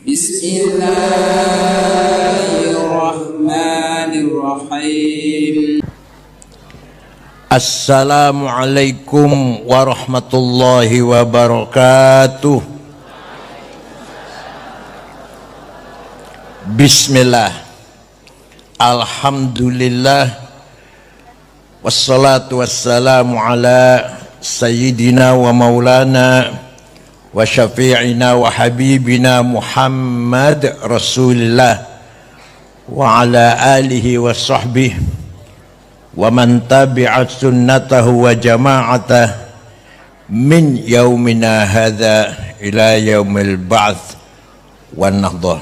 Bismillahirrahmanirrahim. Assalamualaikum warahmatullahi wabarakatuh. Bismillah. Alhamdulillah. Wassalatu wassalamu ala sayyidina wa maulana wa syafi'ina wa habibina Muhammad Rasulullah wa ala alihi wa sahbihi wa man tabi'at sunnatahu wa jama'atah min yaumina hadha ila yaumil ba'th wan nahdah.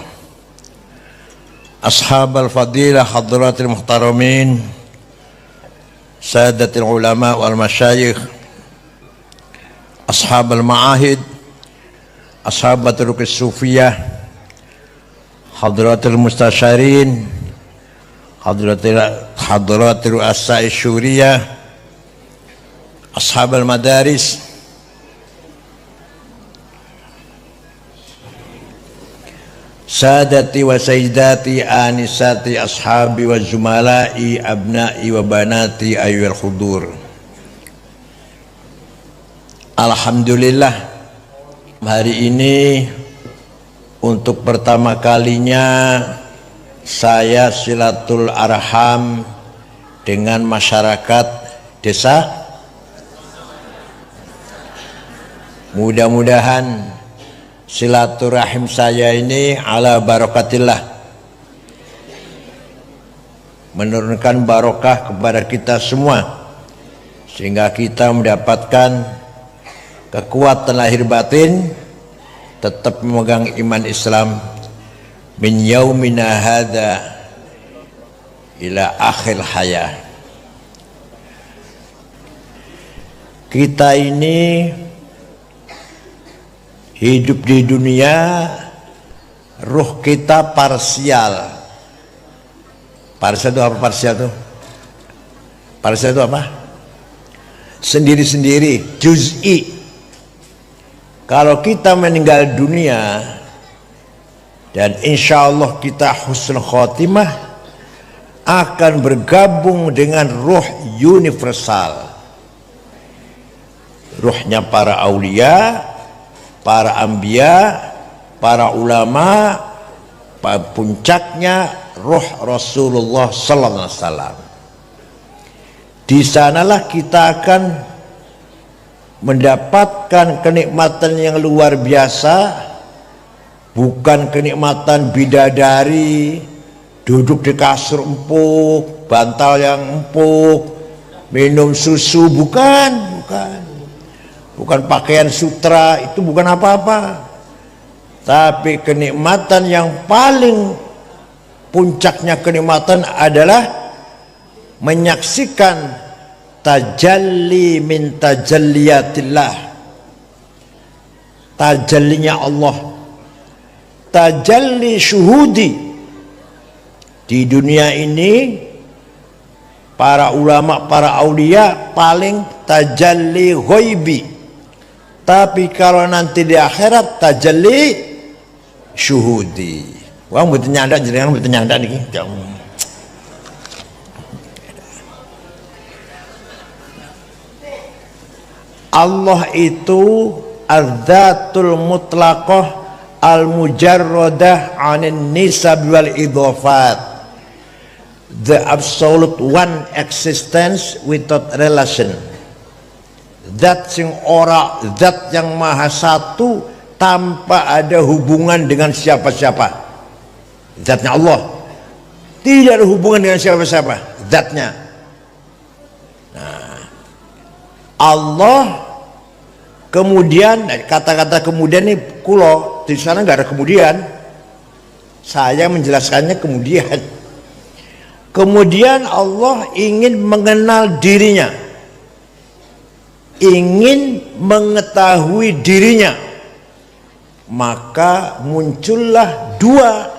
Ashabal fadilah hadratil muhtaramin, sadatil ulama wal masyayikh, ashabal ma'ahid, ashabatul rukis sufiyah, hadratul mustasyarin, hadratul asai syuriyah, ashabal madaris, sadati wa sayyidati anisati ashabi wa zumalai abnai wa banati ayyul khudur. Alhamdulillah, hari ini untuk pertama kalinya saya silatul arham dengan masyarakat desa. Mudah-mudahan silaturahim saya ini ala barakatillah, menurunkan barokah kepada kita semua sehingga kita mendapatkan kekuatan lahir batin, tetap memegang iman Islam min yaumina hadza ila akhir hayah. Kita ini hidup di dunia, ruh kita parsial. Parsial itu apa? Parsial itu apa? Sendiri-sendiri, juz'i. Kalau kita meninggal dunia dan insya Allah kita husnul khotimah, akan bergabung dengan ruh universal, ruhnya para aulia, para anbiya, para ulama, puncaknya ruh Rasulullah sallallahu alaihi wasallam. Di sanalah kita akan mendapatkan kenikmatan yang luar biasa, bukan kenikmatan bidadari, duduk di kasur empuk, bantal yang empuk, minum susu, bukan pakaian sutra, itu bukan apa-apa. Tapi kenikmatan yang paling puncaknya kenikmatan adalah menyaksikan tajalli min tajalliyatillah, tajallinya Allah, tajalli syuhudi. Di dunia ini para ulama, para aulia paling tajalli ghaibi, tapi kalau nanti di akhirat tajalli syuhudi. Wong mboten nyandak, jenengan mboten nyandak niki. Allah itu az-zatul mutlaqah al-mujarradah 'anin nisab wal idhafat, the absolute one existence without relation. Zat sing ora, zat yang maha satu tanpa ada hubungan dengan siapa-siapa. Zatnya Allah tidak ada hubungan dengan siapa-siapa, zatnya. Allah kemudian, kata-kata kemudian ini kulo di sana nggak ada kemudian, saya menjelaskannya kemudian. Kemudian Allah ingin mengenal dirinya, ingin mengetahui dirinya, maka muncullah dua,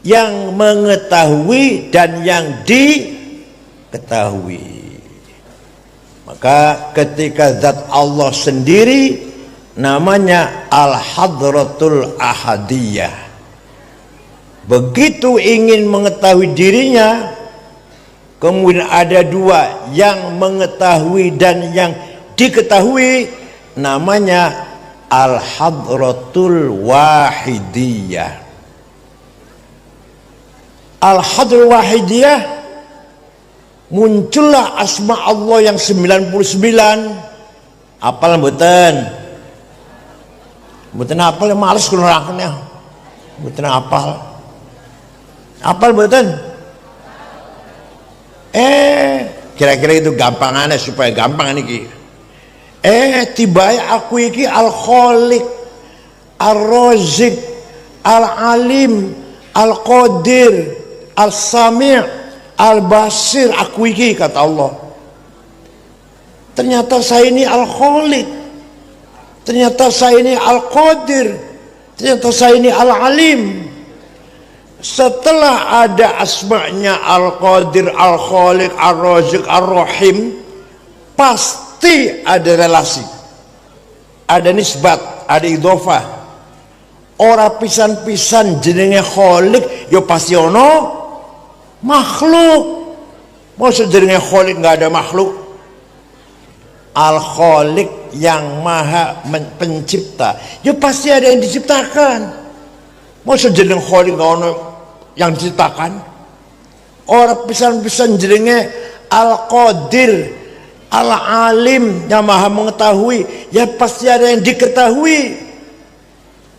yang mengetahui dan yang diketahui. Maka ketika zat Allah sendiri namanya al-hadratul ahadiyah. Begitu ingin mengetahui dirinya, kemudian ada dua, yang mengetahui dan yang diketahui, namanya al-hadratul wahidiyah. Al-hadratul wahidiyah, muncullah asma Allah yang 99. Apal mboten? Mboten apal, males kula nerangkeun. Mboten apal. Apal mboten? Kira-kira itu gampangannya supaya gampang niki. Tibai aku iki al-khaliq, ar-razik, al-alim, al-qadir, al-sami', al-basir, aku iki, kata Allah. Ternyata saya ini al-khaliq, ternyata saya ini al-qadir, ternyata saya ini al-alim. Setelah ada asma'nya al-qadir, al-khaliq, ar-razik, ar-rahim, pasti ada relasi, ada nisbat, ada idhofah. Ora pisan-pisan jenenge khaliq ya pasti ono makhluk. Maksud jenenge khaliq nggak ada makhluk? Al-khaliq yang maha pencipta, ya pasti ada yang diciptakan. Maksud jenenge khaliq nggak ono yang diciptakan? Ora pisan-pisan jenenge al-qadir, al-alim yang maha mengetahui, ya pasti ada yang diketahui.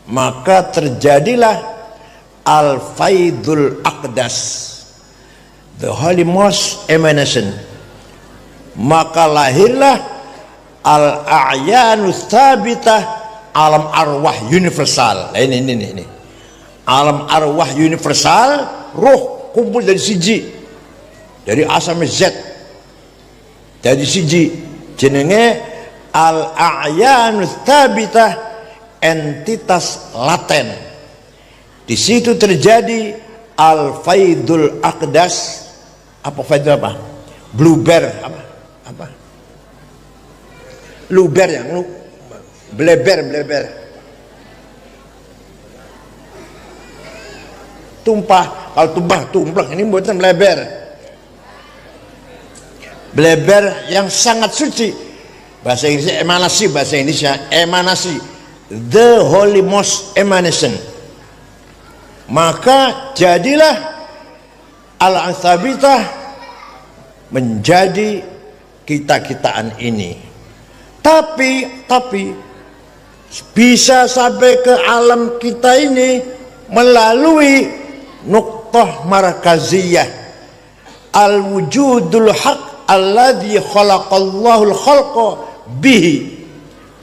Maka terjadilah al-faidul aqdas, the holy most emanation. Maka lahirlah al-a'yanus thabitah, alam arwah universal. Ini alam arwah universal, roh kumpul dari siji, dari A sampai Z, dari siji, jenenge al-a'yanus thabitah, entitas laten. Di situ terjadi al-faidul aqdas. Apa faidul apa? Blueber apa? Luber yang bleber. Tumpah, kalau tumpah tumplek, ini buatan bleber. Bleber yang sangat suci. Bahasa Inggrisnya emanasi, bahasa Indonesia emanasi. The holy most emanation. Maka jadilah al-thabitah menjadi kita-kitaan ini. Tapi bisa sampai ke alam kita ini melalui nuqtah markaziyah, al-wujudul haq alladhi khalaqallahu al-khalqa bihi.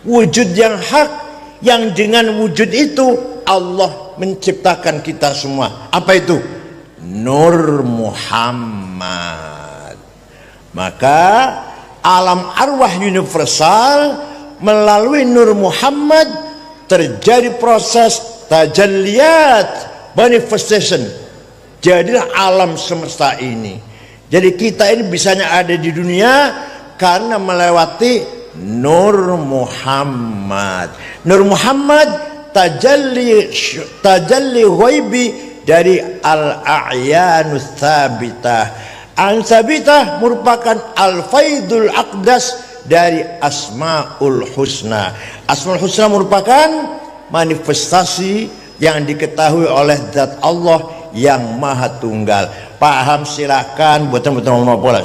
Wujud yang hak, yang dengan wujud itu Allah menciptakan kita semua. Apa itu? Nur Muhammad. Maka alam arwah universal melalui Nur Muhammad terjadi proses tajalliyat, manifestation. Jadilah alam semesta ini. Jadi kita ini bisanya ada di dunia karena melewati Nur Muhammad. Nur Muhammad tajalli ghaibi dari al-a'yanus thabitah. Al-thabitah merupakan al-faidul aqdas dari asmaul husna. Asmaul husna merupakan manifestasi yang diketahui oleh zat Allah yang maha tunggal. Paham silakan, betul-betul mau pola.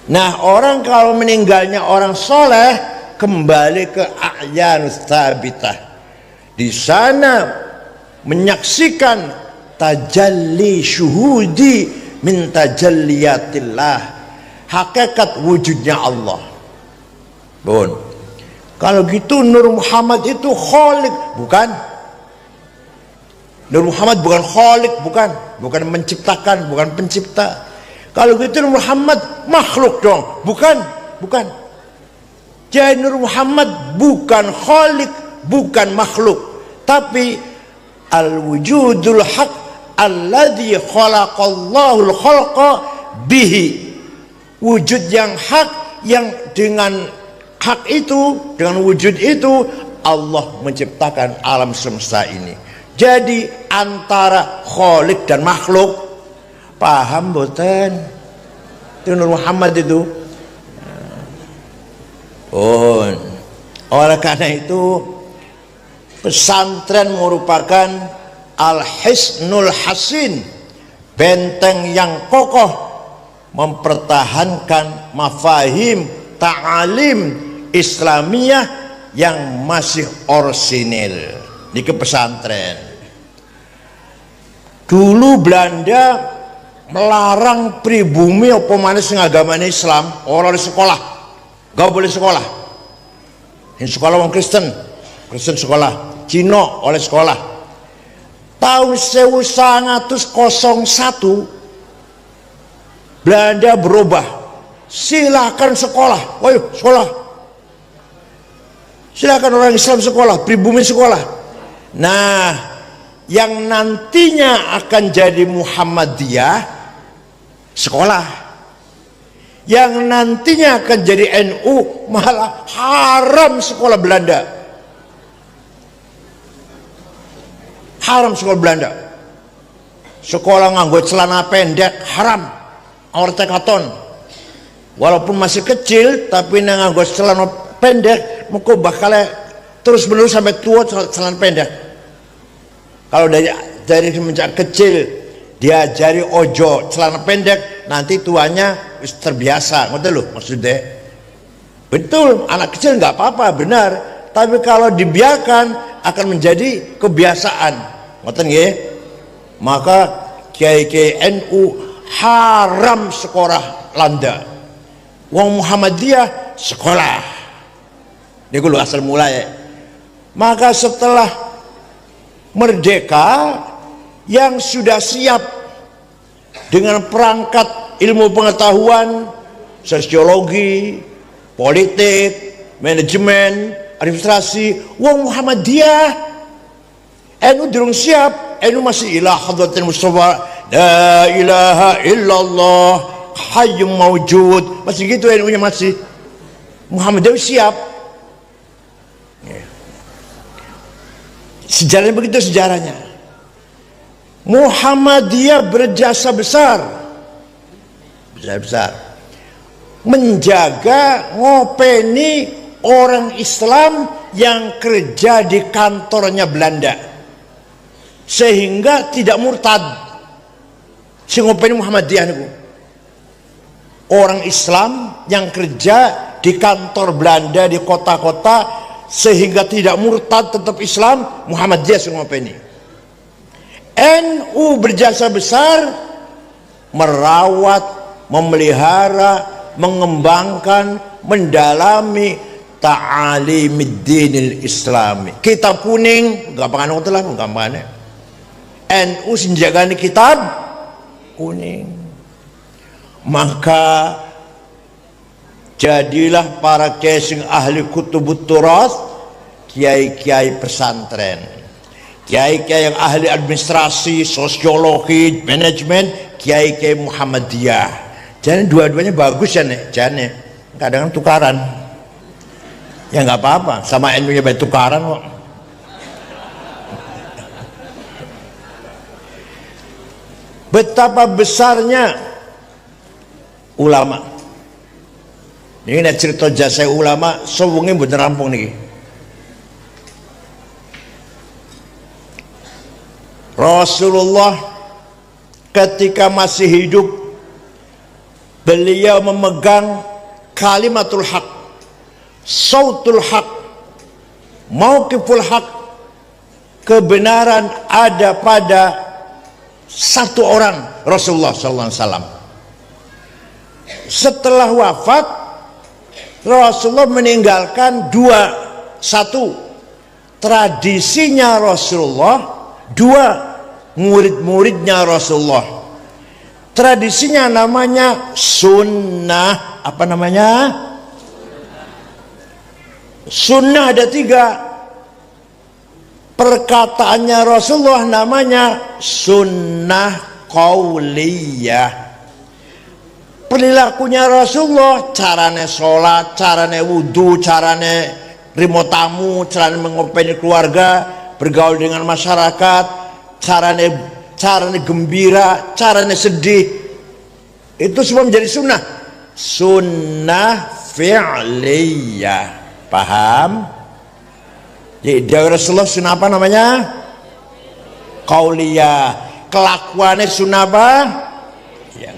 Nah, orang kalau meninggalnya orang soleh kembali ke a'yanus thabitah. Di sana menyaksikan tajalli syuhudi min tajalliyatillah, hakikat wujudnya Allah. Bon. Kalau gitu Nur Muhammad itu khaliq, bukan? Nur Muhammad bukan khaliq, bukan menciptakan, bukan pencipta. Kalau gitu Nur Muhammad makhluk dong, bukan. Jadi Nur Muhammad bukan khaliq, bukan makhluk, tapi al-wujudul haq alladzi khalaqallahu al-khalqa bihi. Wujud yang hak yang dengan hak itu, dengan wujud itu Allah menciptakan alam semesta ini. Jadi antara Khalik dan makhluk, paham boten? Itu Nur Muhammad itu. Oh, oleh karena itu pesantren merupakan al-hisnul hasin, benteng yang kokoh mempertahankan mafahim ta'alim Islamiyah yang masih orsinil. Ini ke pesantren. Dulu Belanda melarang pribumi apa manis agama Islam, orang di sekolah gak boleh sekolah. Ini sekolah orang Kristen sekolah, Cina oleh sekolah. Tahun 1901 Belanda berubah, silakan sekolah, ayo sekolah, silakan orang Islam sekolah, pribumi sekolah. Nah, yang nantinya akan jadi Muhammadiyah sekolah, yang nantinya akan jadi NU malah haram sekolah Belanda, haram sekolah Belanda, sekolah nganggo celana pendek haram. Orang katon walaupun masih kecil tapi nganggo celana pendek muka bakal terus menerus sampai tua celana pendek. Kalau dari semenjak kecil diajari ojo celana pendek, nanti tuanya terbiasa, ngerti loh maksudnya. Betul, anak kecil nggak apa-apa, benar, tapi kalau dibiarkan akan menjadi kebiasaan, ngerti nggih? Maka kiai-kiai NU haram sekolah Landa, wong Muhammadiyah sekolah. Ini gue asal mulai. Maka setelah merdeka, yang sudah siap dengan perangkat ilmu pengetahuan, sosiologi, politik, manajemen, administrasi, wong Muhammadiyah, NU durung siap. NU masih ilah hadratin Mustafa, la ilaha illallah hayyum mawjud, masih gitu NU-nya masih. Muhammadiyah siap. Sejarahnya begitu, sejarahnya. Muhammadiyah berjasa besar menjaga ngopeni orang Islam yang kerja di kantornya Belanda sehingga tidak murtad. Si ngopeni Muhammadiyah niku orang Islam yang kerja di kantor Belanda di kota-kota sehingga tidak murtad, tetap Islam. Muhammadiyah si ngopeni. NU berjasa besar merawat, memelihara, mengembangkan, mendalami ta'alimiddinil islami. Kitab kuning gampang ngoten lah, gampang. NU sinjagani kitab kuning. Maka jadilah para kiai ahli kutubut turas, kiai-kiai pesantren, kiai-kiai yang ahli administrasi, sosiologi, manajemen, kiai-kiai Muhammadiyah. Jadi dua-duanya bagus ya nih, jane. Kadang tukaran. Ya nggak apa-apa, sama NU-nya baik tukaran kok. Betapa besarnya ulama. Ini cerita jasa ulama, sewengi mboten rampung niki. Rasulullah ketika masih hidup, beliau memegang kalimatul haq, sautul haq, mauqiful haq. Kebenaran ada pada satu orang, Rasulullah SAW. Setelah wafat, Rasulullah meninggalkan satu tradisinya Rasulullah, dua murid-muridnya Rasulullah. Tradisinya namanya sunnah. Apa namanya? Sunnah ada 3. Perkataannya Rasulullah namanya sunnah qauliyah. perilakunya Rasulullah, carane sholat, carane wudhu, carane rimo tamu, carane mengopeni keluarga, bergaul dengan masyarakat, carane gembira, carane sedih, itu semua menjadi sunnah fi'liyah. Paham? Jadi dari Rasulullah sunnah apa namanya? Qauliyah. Kelakuannya sunnah apa? Ya.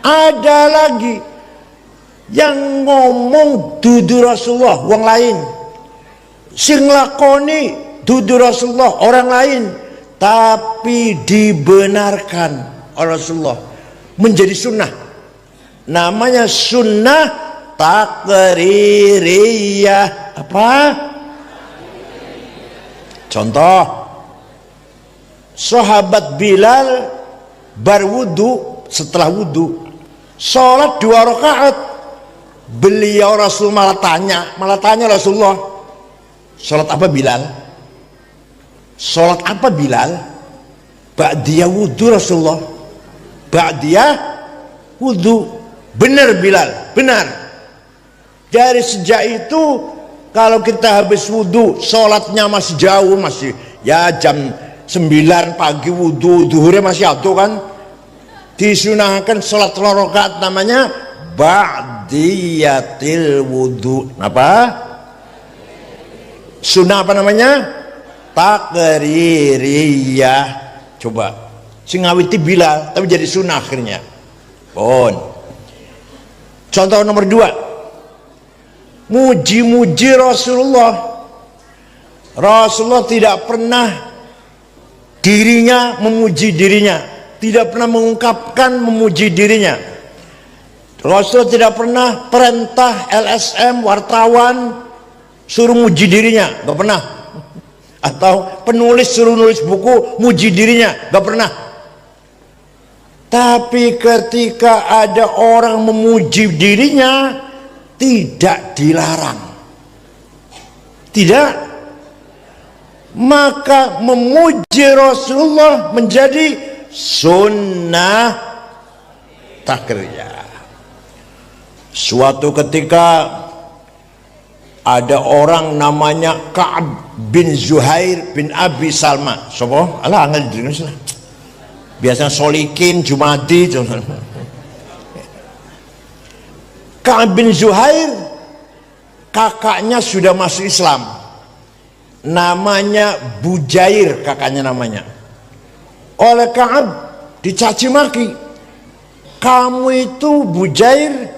Ada lagi yang ngomong dudu Rasulullah wong lain, sing lakoni dudu Rasulullah orang lain, tapi dibenarkan oleh Rasulullah, menjadi sunnah. Namanya sunnah takririyah. Apa? Contoh, sahabat Bilal berwudu, setelah wudu sholat 2 rakaat. Beliau Rasul malah tanya Rasulullah, sholat apa Bilal? Sholat apa Bilal? Ba'diyah wudu Rasulullah, ba'diyah wudu. Benar Bilal, benar. Dari sejak itu kalau kita habis wudu, sholatnya masih jauh, masih ya jam 9 pagi wudu, duhurnya masih atuh kan, disunahkan sholat 2 rakaat, namanya ba'diyatil wudu. Apa? Sunnah apa namanya? Takririyah. Coba singawiti Bilal tapi jadi sunnah akhirnya. Contoh nomor 2, muji-muji Rasulullah. Rasulullah tidak pernah dirinya memuji dirinya, tidak pernah mengungkapkan memuji dirinya. Rasul tidak pernah perintah LSM wartawan suruh muji dirinya, gak pernah. Atau penulis suruh nulis buku muji dirinya, gak pernah. Tapi ketika ada orang memuji dirinya, tidak dilarang, tidak, maka memuji Rasulullah menjadi sunnah takririyah. Suatu ketika ada orang namanya Ka'ab bin Zuhair bin Abi Salma. Sopo? Alah angel di Indonesia. Biasanya Solikin, Jumadi. Ka'ab bin Zuhair, kakaknya sudah masuk Islam. Namanya Bujair, kakaknya namanya. Oleh Ka'ab dicaci maki. Kamu itu Bujair,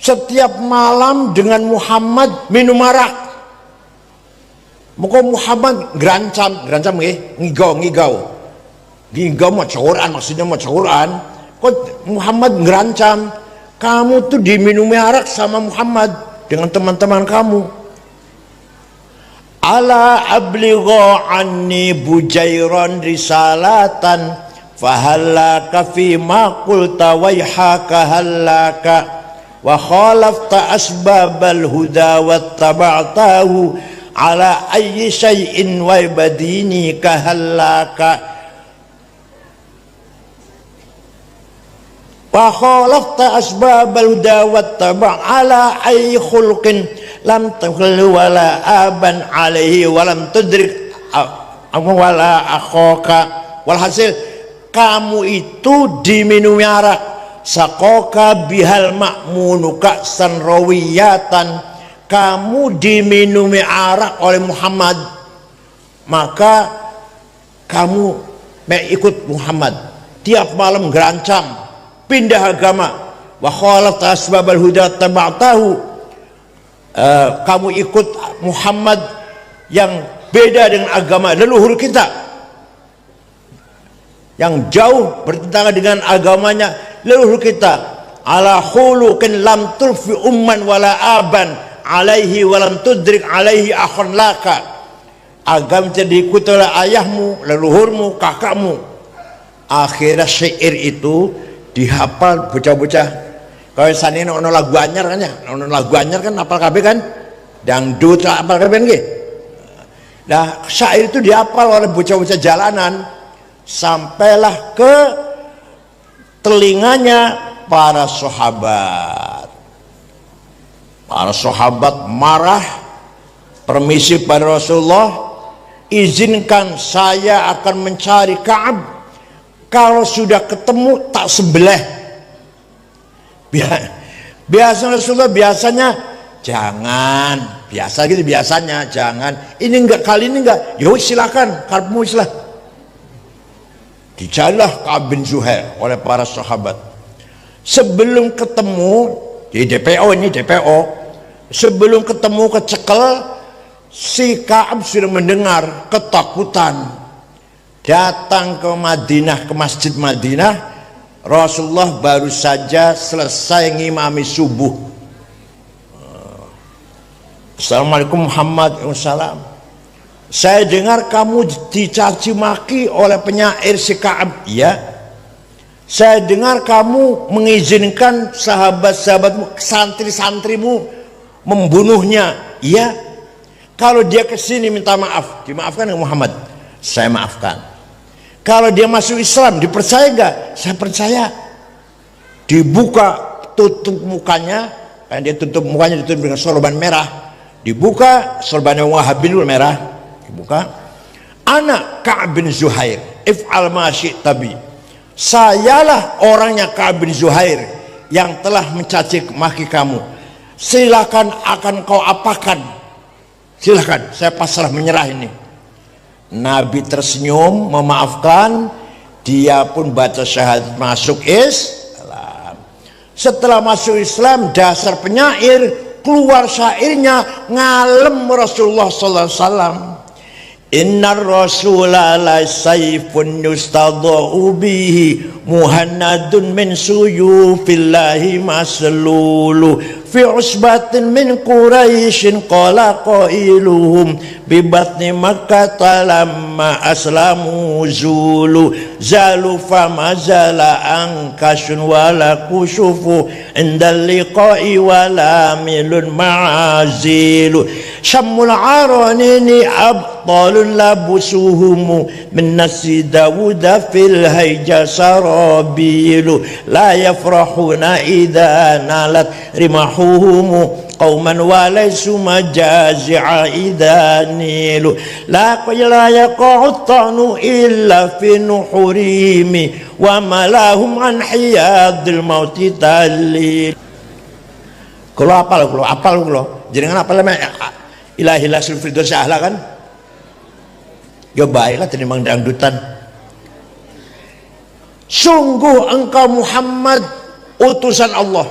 setiap malam dengan Muhammad minum arak. Muka Muhammad ngerancam ngigau maca Quran, maksudnya maca Quran. Kok Muhammad ngerancam kamu tuh diminumi arak sama Muhammad dengan teman-teman kamu. Ala abligha anni Bujairan risalatan fahallaka fima qulta wayhaka hallaka wa khalafta asbabal huda wattaba'tahu ala ayyi syai'in wa badini kahallaka wa khalafta asbabal huda wattaba' ala ayyi khulqin lam takhlu wala aban alaihi wa lam tudrik wala akhaka. Walhasil kamu itu diminumi arak, sakoka bihal ma'munuka sanrawiyatan, kamu diminumi arak oleh Muhammad, maka kamu ikut Muhammad, tiap malam gerancam pindah agama. Wa khalafta asbabal huda taba'tahu, kamu ikut Muhammad yang beda dengan agama leluhur kita, yang jauh bertentangan dengan agamanya leluhur kita. Ala khuluqin lam tulfi umman wala aban alaihi walam tudrik alaihi akhon laka, agama tidak diikuti oleh ayahmu, leluhurmu, kakakmu. Akhirnya syair itu dihafal bocah-bocah. Kalau sani ono lagu anyar kan ya, ono lagu anyar kan apal kabeh kan, dangdut apal kabeh nggih. Nah, syair itu dihafal oleh bocah-bocah jalanan, sampailah ke telinganya para sahabat. Para sahabat marah, permisi pada Rasulullah, izinkan saya akan mencari Ka'ab. Kalau sudah ketemu tak sebelah. Biasa Rasulullah biasanya jangan, biasa gitu biasanya jangan. Ini enggak, kali ini enggak. Yo silakan, karepmu silah. Dicarilah Ka'ab bin Zuhair oleh para sahabat. Sebelum ketemu di DPO, ini DPO, sebelum ketemu kecekel, si Ka'ab sudah mendengar ketakutan. Datang ke Madinah, ke Masjid Madinah, Rasulullah baru saja selesai ngimami subuh. Assalamualaikum Muhammad, salam. Saya dengar kamu dicaci maki oleh penyair si Ka'ab. Iya. Saya dengar kamu mengizinkan sahabat-sahabatmu, santri-santrimu membunuhnya. Iya. Kalau dia kesini minta maaf, dimaafkan nggak Muhammad? Saya maafkan. Kalau dia masuk Islam, dipercaya nggak? Saya percaya. Dibuka, tutup mukanya, kan dia tutup mukanya ditutup dengan sorban merah. Dibuka, sorban yang Wahabi dulu merah. Dibuka. Anak Ka'ab bin Zuhair, if'al ma syi'ta bi. Sayalah orangnya Ka'ab bin Zuhair yang telah mencaci maki kamu. Silakan akan kau apakan. Silakan, saya pasrah menyerah ini. Nabi tersenyum memaafkan, dia pun baca syahadat masuk Islam. Setelah masuk Islam, dasar penyair, keluar syairnya ngalem Rasulullah sallallahu alaihi wasallam. Innar rasula la sayfun yustadha'u bihi muhannadun min suyufillahi maslulu fi usbatin min quraishin qala qailuhum bi batni makkah lamma aslamu zulu zalu fama zala ankasun wala kusufu indal liqa'i wala milun ma'azilu syamul aranini abtalun labusuhumu min nasi dawuda fil hayja sarabilu la yafrahuna idha nalat rimahuhumu qauman walaysu majazi'a idha nilu la yaqa'utanu illa fi nuhurimi wa malahum an hiyadil mauti talil. Kalau apal jenengan apal ilahi lasul firdaus a'la kan? Ya baiklah tinimbang dangdutan. Sungguh engkau Muhammad utusan Allah.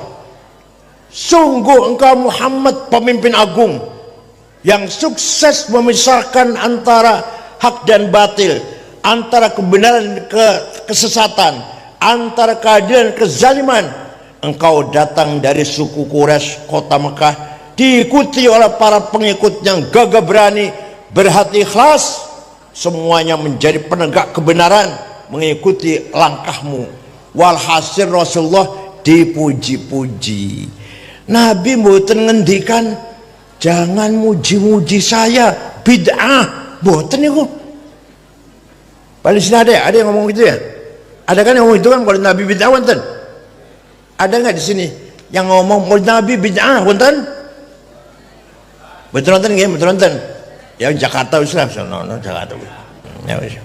Sungguh engkau Muhammad pemimpin agung yang sukses memisahkan antara hak dan batil, antara kebenaran dan kesesatan, antara keadilan dan kezaliman. Engkau datang dari suku Quraisy, kota Mekah, diikuti oleh para pengikut yang gagah berani, berhati ikhlas, semuanya menjadi penegak kebenaran, mengikuti langkahmu. Walhasil Rasulullah dipuji-puji. Nabi mboten ngendikan jangan muji-muji saya, bid'ah, mboten niku. Paling sini ada yang ngomong gitu ya? Ada kan yang ngomong itu kan kalau Nabi bid'ah wonten? Ada nggak di sini yang ngomong kalau Nabi bid'ah wonten? Betul nonton nggih, betul nonton. Ya Jakarta Islam, Jakarta. Ya wis.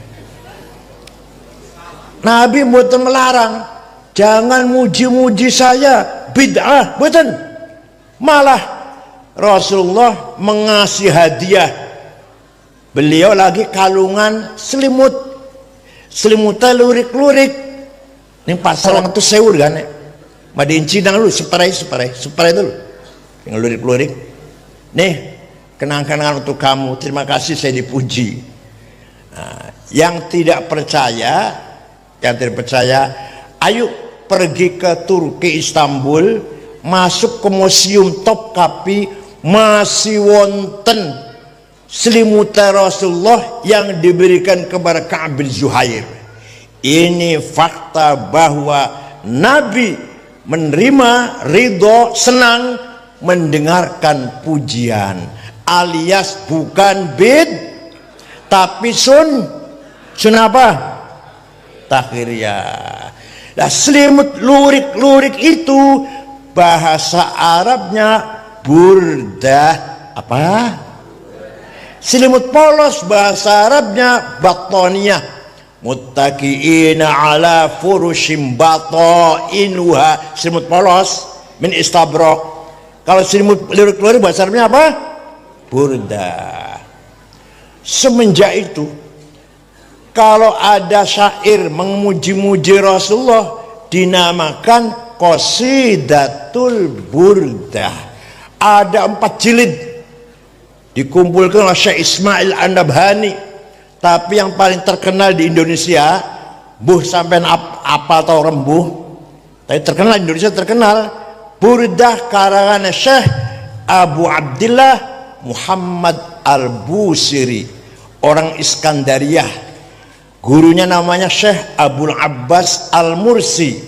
Nabi mboten melarang jangan muji-muji saya, bid'ah, mboten. Malah Rasulullah mengasih hadiah. Beliau lagi kalungan selimut. Selimutnya lurik-lurik. Ini pasal itu seur kan ya. Madiin Cina dulu, separai dulu. Yang lurik-lurik. Nih, kenang-kenangan untuk kamu, terima kasih saya dipuji. Nah, yang tidak percaya, ayo pergi ke Turki, Istanbul, masuk ke Museum Topkapi, masih wonten selimut Rasulullah yang diberikan kepada Ka'ab bin Zuhair. Ini fakta bahwa Nabi menerima, ridho, senang mendengarkan pujian, alias bukan tapi sun apa? Takhiriyah. Nah, selimut lurik-lurik itu bahasa Arabnya burdah. Apa? Selimut polos bahasa Arabnya battaniyah. Muttaqiina ala furushim batainuha. Selimut polos min istabrak. Kalau selimut lurik-lurik bahasa Arabnya apa? Burdah. Semenjak itu, kalau ada syair memuji-muji Rasulullah, dinamakan Qasidatul Burdah. Ada 4 jilid, dikumpulkan oleh Syekh Ismail An-Nabhani. Tapi yang paling terkenal di Indonesia, buh sampai apa atau rembuh, tapi terkenal di Indonesia, terkenal Burdah karangan Syekh Abu Abdillah Muhammad Al-Busiri, orang Iskandariyah. Gurunya namanya Syekh Abul Abbas Al-Mursi,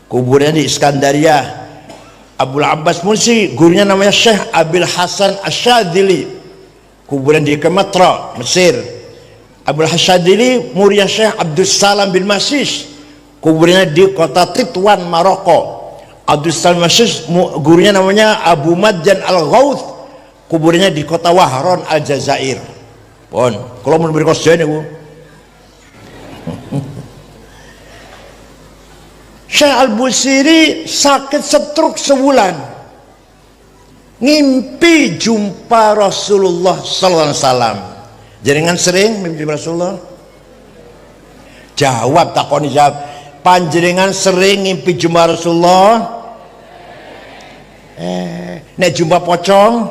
kuburannya di Iskandariyah. Abul Abbas Mursi, gurunya namanya Syekh Abil Hasan Asyadili, kuburan di Kematra, Mesir. Abul Hasyadili muridnya Syekh Abdus Salam bin Masis, kuburannya di kota Titwan, Maroko. Abdus Salam Masis, gurunya namanya Abu Madjan Al-Ghauth, kuburannya di kota Wahron Aljazair. Pon, kalau mau beri kosnya Bu. Syekh Al-Busiri sakit stroke sebulan, ngimpi jumpa Rasulullah sallallahu alaihi wasallam. Jenengan sering mimpi Rasulullah? Jawab, takoni jawab. Panjenengan sering ngimpi jumpa Rasulullah? Nek jumpa pocong,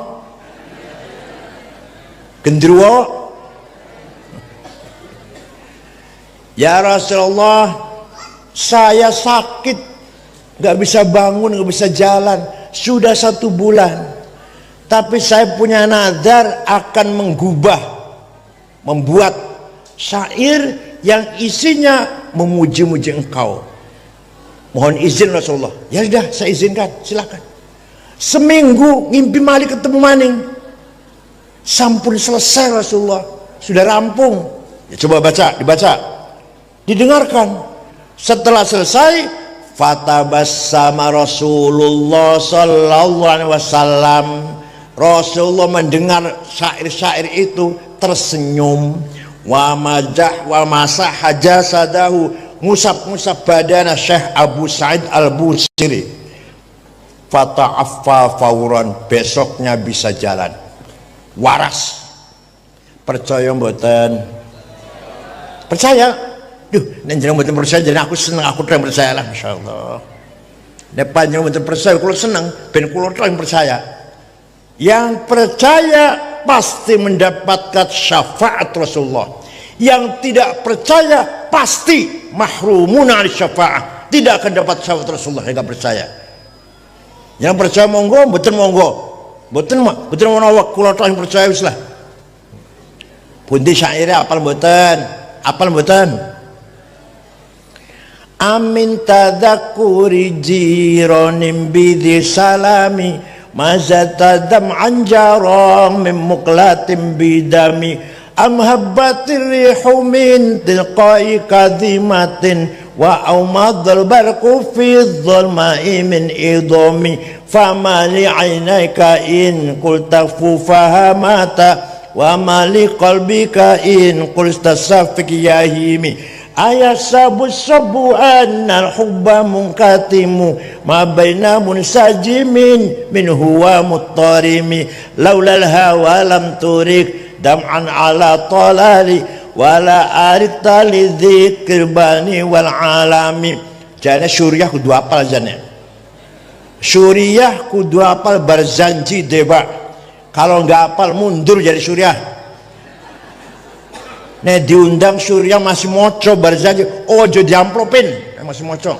gendruwo, ya Rasulullah, saya sakit, nggak bisa bangun, nggak bisa jalan, sudah 1 bulan. Tapi saya punya nazar akan membuat syair yang isinya memuji-muji engkau. Mohon izin Rasulullah. Ya sudah, saya izinkan, silakan. Seminggu ngimpi mali ketemu maning, sampun selesai Rasulullah, sudah rampung. Ya, coba baca, dibaca, didengarkan. Setelah selesai, fatabassama Rasulullah sallallahu alaihi wasallam. Rasulullah mendengar syair-syair itu tersenyum. Wa majah wa masah jasadahu, ngusap-ngusap badan Syekh Abu Sa'id Al-Busiri. Fata'affa fauran, besoknya bisa jalan, waras. Percaya mboten? Percaya? Duh, nek jenengan mboten percaya, jenengan aku seneng, aku terang percaya lah, insyaallah. Nek panjenengan mboten percaya, kula seneng, ben kula terang percaya. Yang percaya pasti mendapatkan syafaat Rasulullah. Yang tidak percaya pasti mahrumun al syafaat, tidak akan dapat syafaat Rasulullah. Yang tidak percaya, yang percaya monggo, mboten monggo, mboten menawa kula terang percaya wis lah. Pundi syaire apal mboten? Apal mboten? Amin tadakuri jironim bidhi salami mazatadam anjarong min muklatim bidami am habbatir rihu min tilqai kadhimatin wa aumadul barqu fi dhulma'i min idami fama li aynayka in qulta fahamata wa ma li qalbika in qulta safik yahimi ayat sabu annal hubba munkatimu ma baina munsajimin min huwa muttarimi laulal hawa lam turik dam'an ala talali wala arita li dzikr bani wal alami. Jane Suriah kudu apal jane. Suriah kudu apal Barzanji Dewa. Kalau enggak apal mundur jadi Suriah. Nek diundang Suriah masih moco Barzanji, ojo diamplopin, masih moco.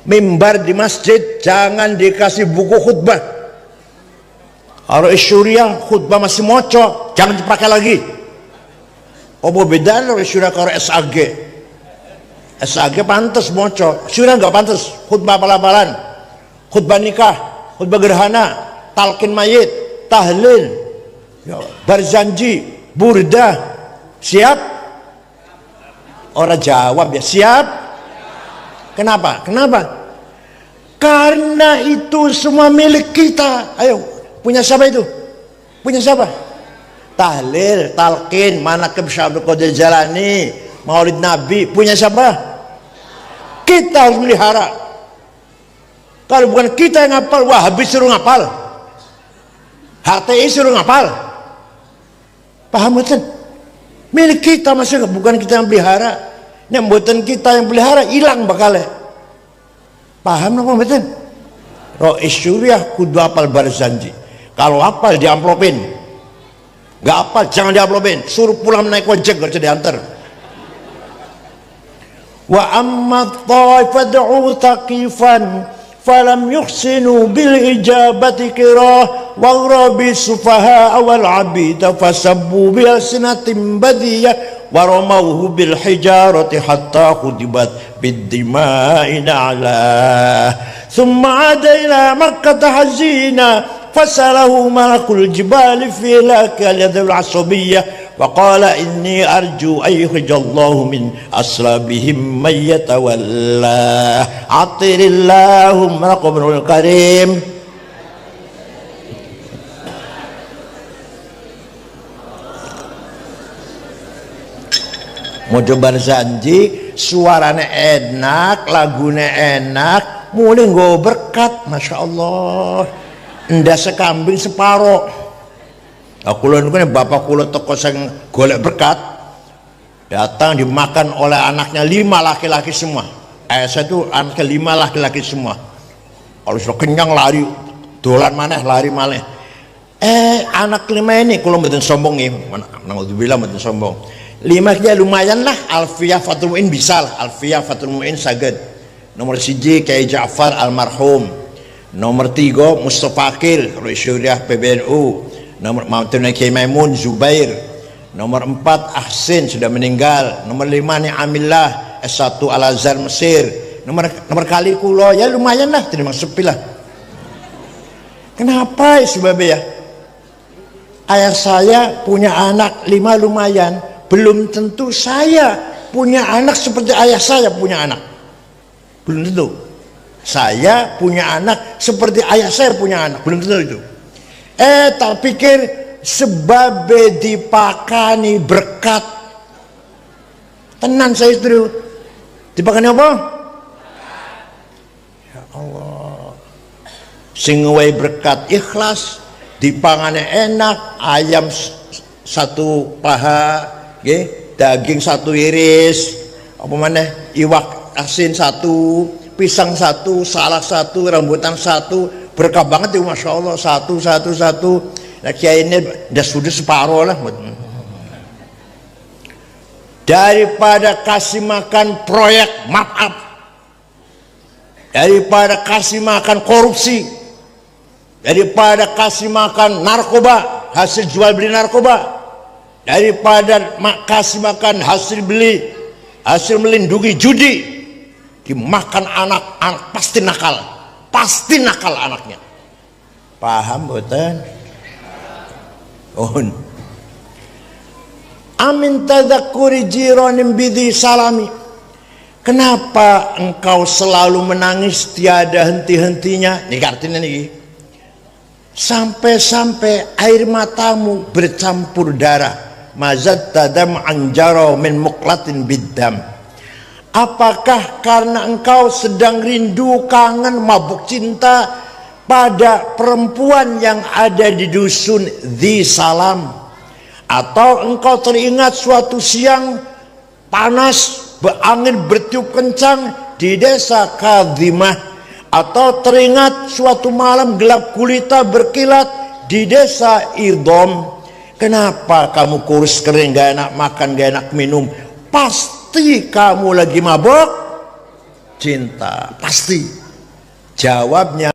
Mimbar di masjid jangan dikasih buku khutbah. Kalau Suriah khutbah masih moco, jangan dipakai lagi. Apa bedanya kalau Suriah kalau SAG? SAG pantas moco, Suriah nggak pantas khutbah apal-apalan, khutbah nikah, khutbah gerhana, talqin mayit, tahlil, Barzanji, burdah, siap? Orang jawab ya, siap. Kenapa? Karena itu semua milik kita. Ayo, punya siapa itu? Punya siapa? Tahlil, talqin, manaqib Syekh Abdul Qadir Jalani, Maulid Nabi, punya siapa? Kita harus melihara. Kalau bukan kita yang ngapal, Wahabi suruh ngapal, HTI suruh ngapal. Paham betul? Milik kita, maksudnya bukan kita yang pelihara. Ini buatan kita yang pelihara, hilang bakalnya. Paham apa betul? Rois Syuriah kudu apal Barzanji. Kalau apal diamplopin, nggak apal jangan diamplopin, suruh pulang naik ojek gak usah diantar. Wa amma ta'ifadu taqifan falam yuhsinu bil ijabati kirah wa rabi sufaha wal abida fasabbu bi alsinatin badiyah wa ramawhu bil hijarati hatta khudibat bid dima'i na'la thumma ada ila makkah hazina fasalahu malakul jibali fi laka al asabiyyah وقال إني أرجو أن يخرج الله من أصلابهم من يتولى عطر اللهم رقم الكريم. Mojo Barzanji suaranya enak, lagunya enak, mulai nggo berkat, masya Allah. Ndak sekambing separo. Aku lalu kan bapak kulo toko sang golek berkat, datang dimakan oleh anaknya 5 laki-laki semua. Saya itu anaknya 5 laki-laki semua. Kalau sudah kenyang lari, dolan maneh lari maneh. Anak 5 ini kulo mboten sombong nih, naudzubillah mboten sombong. 5 dia lumayan lah. Alfiyah Fathul Mu'in bisa lah. Alfiyah Fathul Mu'in saged. Nomor 1 Kiai Ja'far almarhum. Nomor 3 Mustafa Akil Rois Syuriah PBNU. Nomor Kiai Maimun Zubair. Nomor 4 Ahsin sudah meninggal. Nomor 5 Ni'amillah S1 Al-Azhar Mesir. Nomor kali kulo ya lumayan lah, terima sepi lah. Kenapa sebabnya ya? Ayah saya punya anak 5 lumayan, belum tentu saya punya anak seperti ayah saya punya anak. Belum tentu. Saya punya anak seperti ayah saya punya anak, belum tentu itu. Tak pikir sebab dipakani berkat. Tenan saya itu dipakani apa? Ya Allah, sing wae berkat ikhlas, dipangane enak, ayam 1 paha, daging 1 iris, apa maneh iwak asin 1, pisang 1, salak 1, rambutan 1. Berkah banget itu, masya Allah, 1. Nah kiai ini udah sudah separuh lah. Daripada kasih makan proyek maaf, daripada kasih makan korupsi, daripada kasih makan narkoba, hasil jual beli narkoba, daripada kasih makan hasil melindungi judi, dimakan anak pasti nakal anaknya. Paham betul? Amin tadzakuri jiranin bidhi salami. Kenapa engkau selalu menangis tiada henti-hentinya? Ini artinya nih, sampai-sampai air matamu bercampur darah. Mazat tadam anjaro min muklatin biddam. Apakah karena engkau sedang rindu, kangen, mabuk cinta pada perempuan yang ada di dusun Dhi Salam? Atau engkau teringat suatu siang panas, angin bertiup kencang di desa Kadhimah? Atau teringat suatu malam gelap gulita berkilat di desa Idom? Kenapa kamu kurus kering, gak enak makan, gak enak minum? Pasti kamu lagi mabuk cinta, pasti. Jawabnya,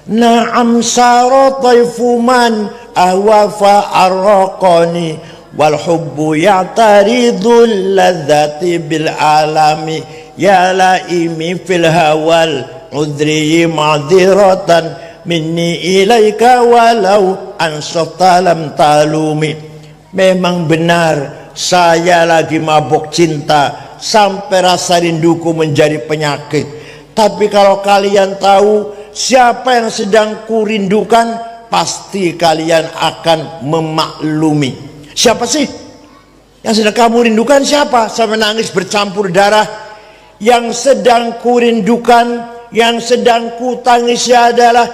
na'am saro taifuman ahwafa arraqani wal hubbu ya'taridul ladzati bil alami ya laimi fil hawal udri ma'dziratan minni ilaika walau ansafta lam talumi. Memang benar saya lagi mabuk cinta, sampai rasa rinduku menjadi penyakit. Tapi kalau kalian tahu siapa yang sedang kurindukan, pasti kalian akan memaklumi. Siapa sih yang sedang kamu rindukan? Siapa? Sampai nangis bercampur darah. Yang sedang kurindukan, yang sedang kutangisi adalah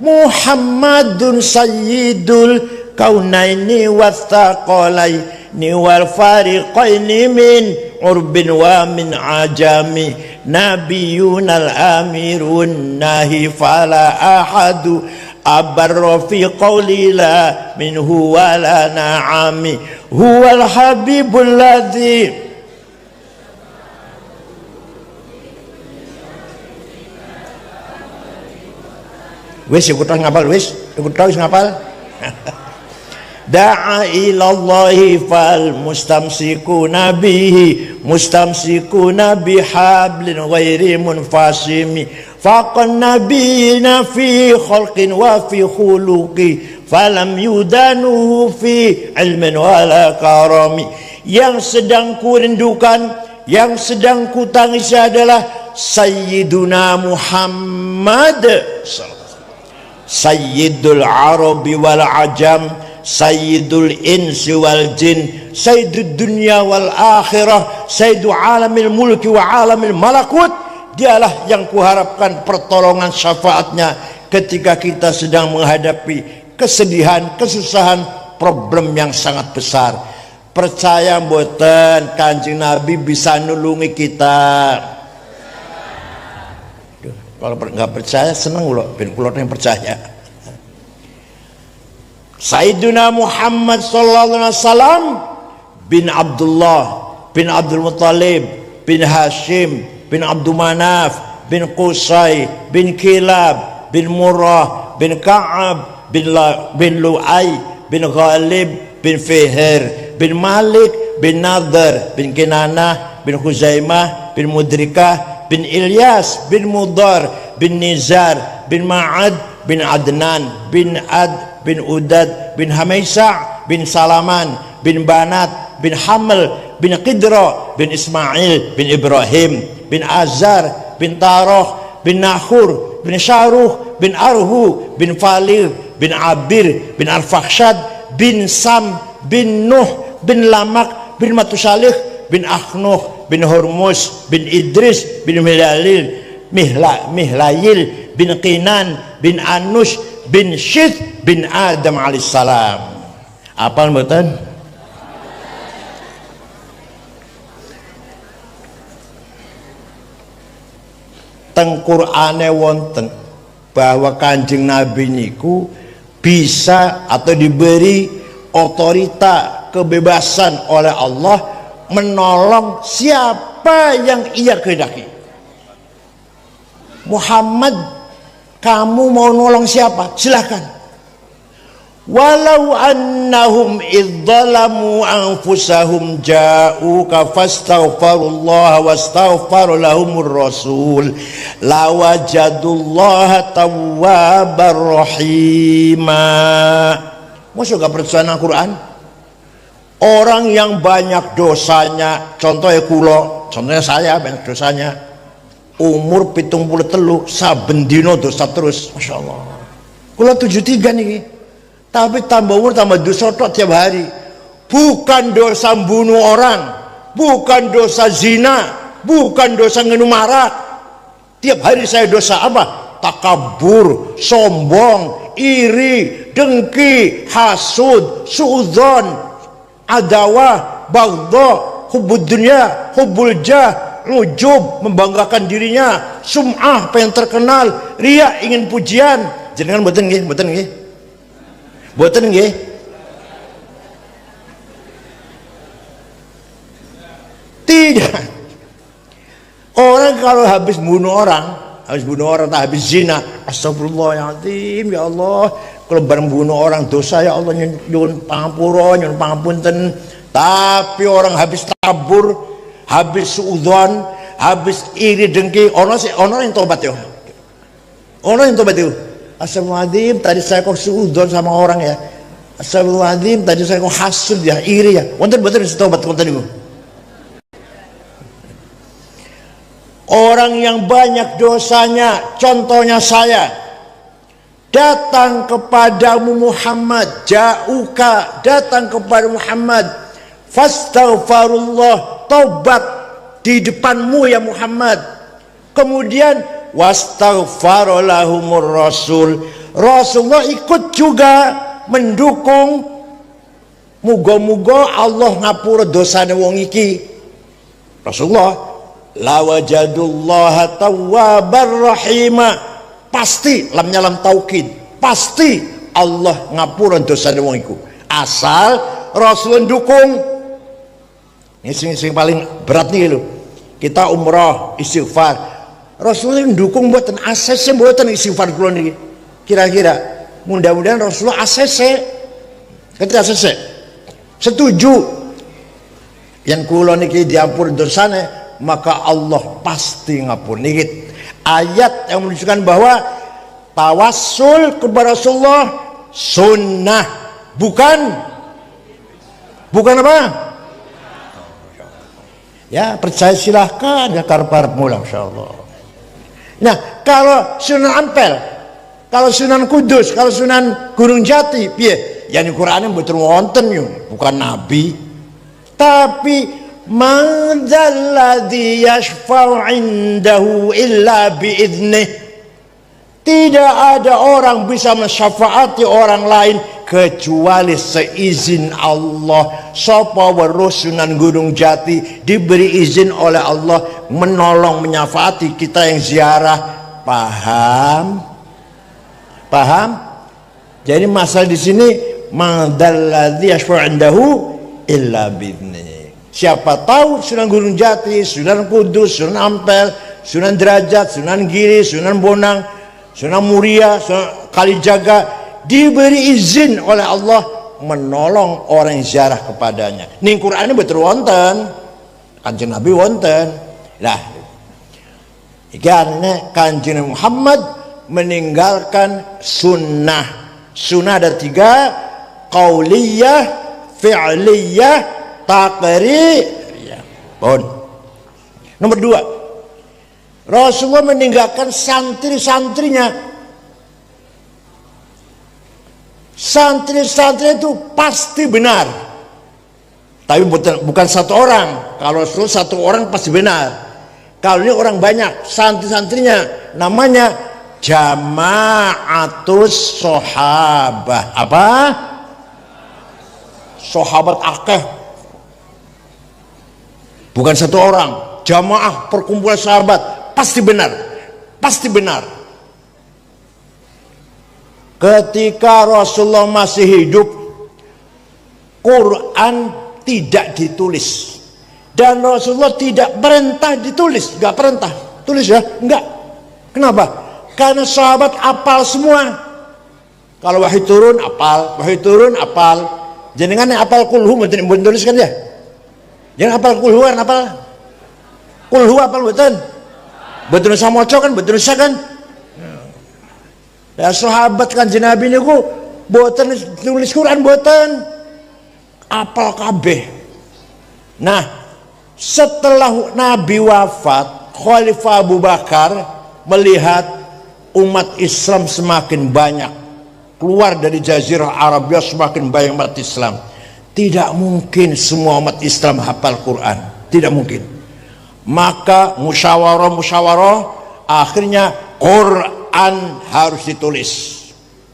Muhammadun Sayyidul Kaunaini Wathaqalaini wal Fariqaini min urbin wa min ajami Nabiyunal amirun nahi fala ahadu abarra fi qawli la minhu wala na'ami huwal habibul ladzi. Wis ikut ngapal, wis ikut tahu ngapal. Da'a ilallahi fal mustamsikuna bihi mustamsikuna bihablin ghairi munfasimi faqan nabiyina fi khalqin wa fi khuluqi falam yudanuhu fi ilmin wala karami. Yang sedang kurindukan, yang sedang kutangisi adalah Sayyiduna Muhammad, Sayyidul Arabi wal Ajam, Sayyidul Insi wal Jin, Sayyidud Dunya wal Akhirah, Sayyidu Alamil Mulki wa Alamil Malakut. Dialah yang kuharapkan pertolongan syafaatnya ketika kita sedang menghadapi kesedihan, kesusahan, problem yang sangat besar. Percaya mboten Kanjeng Nabi bisa nulungi kita? Kalau nggak percaya seneng loh, ben kula yang percaya. Sayyiduna Muhammad sallallahu alaihi wasallam bin Abdullah bin Abdul Muttalib bin Hashim bin Abdul Manaf bin Qusay bin Kilab bin Murrah bin Ka'ab bin Lu'ay bin Ghalib bin Fihr bin Malik bin Nadhr bin Kinanah bin Khuzaimah bin Mudrikah bin Ilyas bin Mudar bin Nizar bin Ma'ad bin Adnan bin Ad bin Udad bin Hamaisa bin Salaman bin Banat bin Haml bin Qidra bin Ismail bin Ibrahim bin Azar bin Taroh bin Nahur bin Syaruh bin Arhu bin Falir bin Abir bin Arfakhshad bin Sam bin Nuh bin Lamak bin Matusalih bin Akhnuh bin Hormuz bin Idris bin Mihlayil bin Qinan bin Anush bin Syith bin Adam alaihissalam. Apal mboten? Teng Qur'ane wonten bahwa Kanjeng Nabi niku bisa atau diberi otorita, kebebasan oleh Allah menolong siapa yang ia kehendaki. Muhammad, kamu mau nolong siapa? Silakan. Walau annahum idzalamu anfusahum ja'uka fastaghfirullaha wastaghfara lahumur rasul lawajadullaha tawwabar rahima. Masa gak percaya Al-Quran? Orang yang banyak dosanya, contohnya kulo, contohnya saya banyak dosanya, umur 73 saben dino dosa terus, masya Allah. Kulo 73 nih, tapi tambah umur tambah dosa tiap hari. Bukan dosa bunuh orang, bukan dosa zina, bukan dosa minum arak. Tiap hari saya dosa apa? Takabur, sombong, iri, dengki, hasud, suudzon, adawah, baghdha, hubbud dunya, hubbul jah, ujub, membanggakan dirinya, sum'ah, pengen terkenal, riya, ingin pujian. Jenengan mboten nggih, mboten nggih. Mboten nggih. Tidak. Orang kalau habis bunuh orang, habis zina, astagfirullahaladzim, ya Allah, kalau bareng bunuh orang dosa, ya Allah, nyuwun pangapura, nyuwun pangapunten. Tapi orang habis tabur, habis suudzon, habis iri dengki, ono yang tobat ya. Ono yang tobat itu. Astagfirullahaladzim, tadi saya kok suudzon sama orang ya. Astagfirullahaladzim, tadi saya kok hasud ya, iri ya. Wonten boten tobat wonten niku. orang yang banyak dosanya, contohnya saya, datang kepadamu Muhammad, ja'uka, datang kepada Muhammad, fastaghfirullah, taubat di depanmu ya Muhammad. Kemudian wastaghfara lahumur rasul, Rasulullah ikut juga mendukung, muga-muga Allah ngapura dosane wong iki. Rasulullah lawajadullaha tawwabar rahima, pasti lamnya lam taukid, pasti Allah ngapura dosane wong iku asal Rasul dukung. Ini sing paling berat nih lho, kita umrah istighfar, Rasulullah dukung buatan ACC, buatan istighfar kula niki. Kira-kira mudah-mudahan Rasulullah ACC, ketika ACC setuju yang kula niki diampun dosane, maka Allah pasti ngapun. Niki ayat yang menunjukkan bahwa tawassul kepada Rasulullah sunnah, bukan apa ya, percaya silahkan ya, karep-karep mula insyaallah. Nah, kalau Sunan Ampel, kalau Sunan Kudus, kalau Sunan Gunung Jati, piye? Yani Qur'ane mboten wonten yo, bukan nabi. Tapi man dzalladzi yashfa'u 'indahu illa bi'idnih. Tidak ada orang bisa mensyafaati orang lain kecuali seizin Allah. Sapa weruh Sunan Gunung Jati diberi izin oleh Allah menolong menyafaati kita yang ziarah. Paham? Jadi masalah di sini madalladzi yashfa'u 'indahu illa bi'idnih. Siapa tahu Sunan Gunung Jati, Sunan Kudus, Sunan Ampel, Sunan Derajat, Sunan Giri, Sunan Bonang, Sunan Muria, Sunan Kalijaga diberi izin oleh Allah menolong orang yang ziarah kepadanya. Ning Qur'ane betul wonten, Kanjeng Nabi wonten. Lah, karena Kanjeng Muhammad meninggalkan sunnah. Sunnah ada 3, qauliyah, fi'liyah, taqririyah. Pun. Nomor 2, Rasulullah meninggalkan santri-santrinya. Santri-santri itu pasti benar, tapi bukan satu orang. Kalau satu orang pasti benar. Kalau ini orang banyak, santri-santrinya namanya jama'atus sahabah. Apa? Sahabat akeh, bukan satu orang. Jamaah perkumpulan sahabat pasti benar, pasti benar. Ketika Rasulullah masih hidup, Quran tidak ditulis, dan Rasulullah tidak perintah ditulis, nggak perintah tulis ya, enggak. Kenapa? Karena sahabat apal semua. Kalau wahyu turun apal, wahyu turun apal. Jenengan yang apal kulhu mboten tuliskan ya. Jangan apal kulhu kan apal. Kulhu apal mboten. Mboten usah maca kan, mboten usah kan. Ya sahabat Kanjeng Nabi niku mboten nulis Quran, mboten. Apal kabeh. Nah, setelah Nabi wafat, Khalifah Abu Bakar melihat umat Islam semakin banyak keluar dari Jazirah Arabia, semakin banyak umat Islam. Tidak mungkin semua umat Islam hafal Quran, tidak mungkin. Maka musyawarah, akhirnya Quran harus ditulis.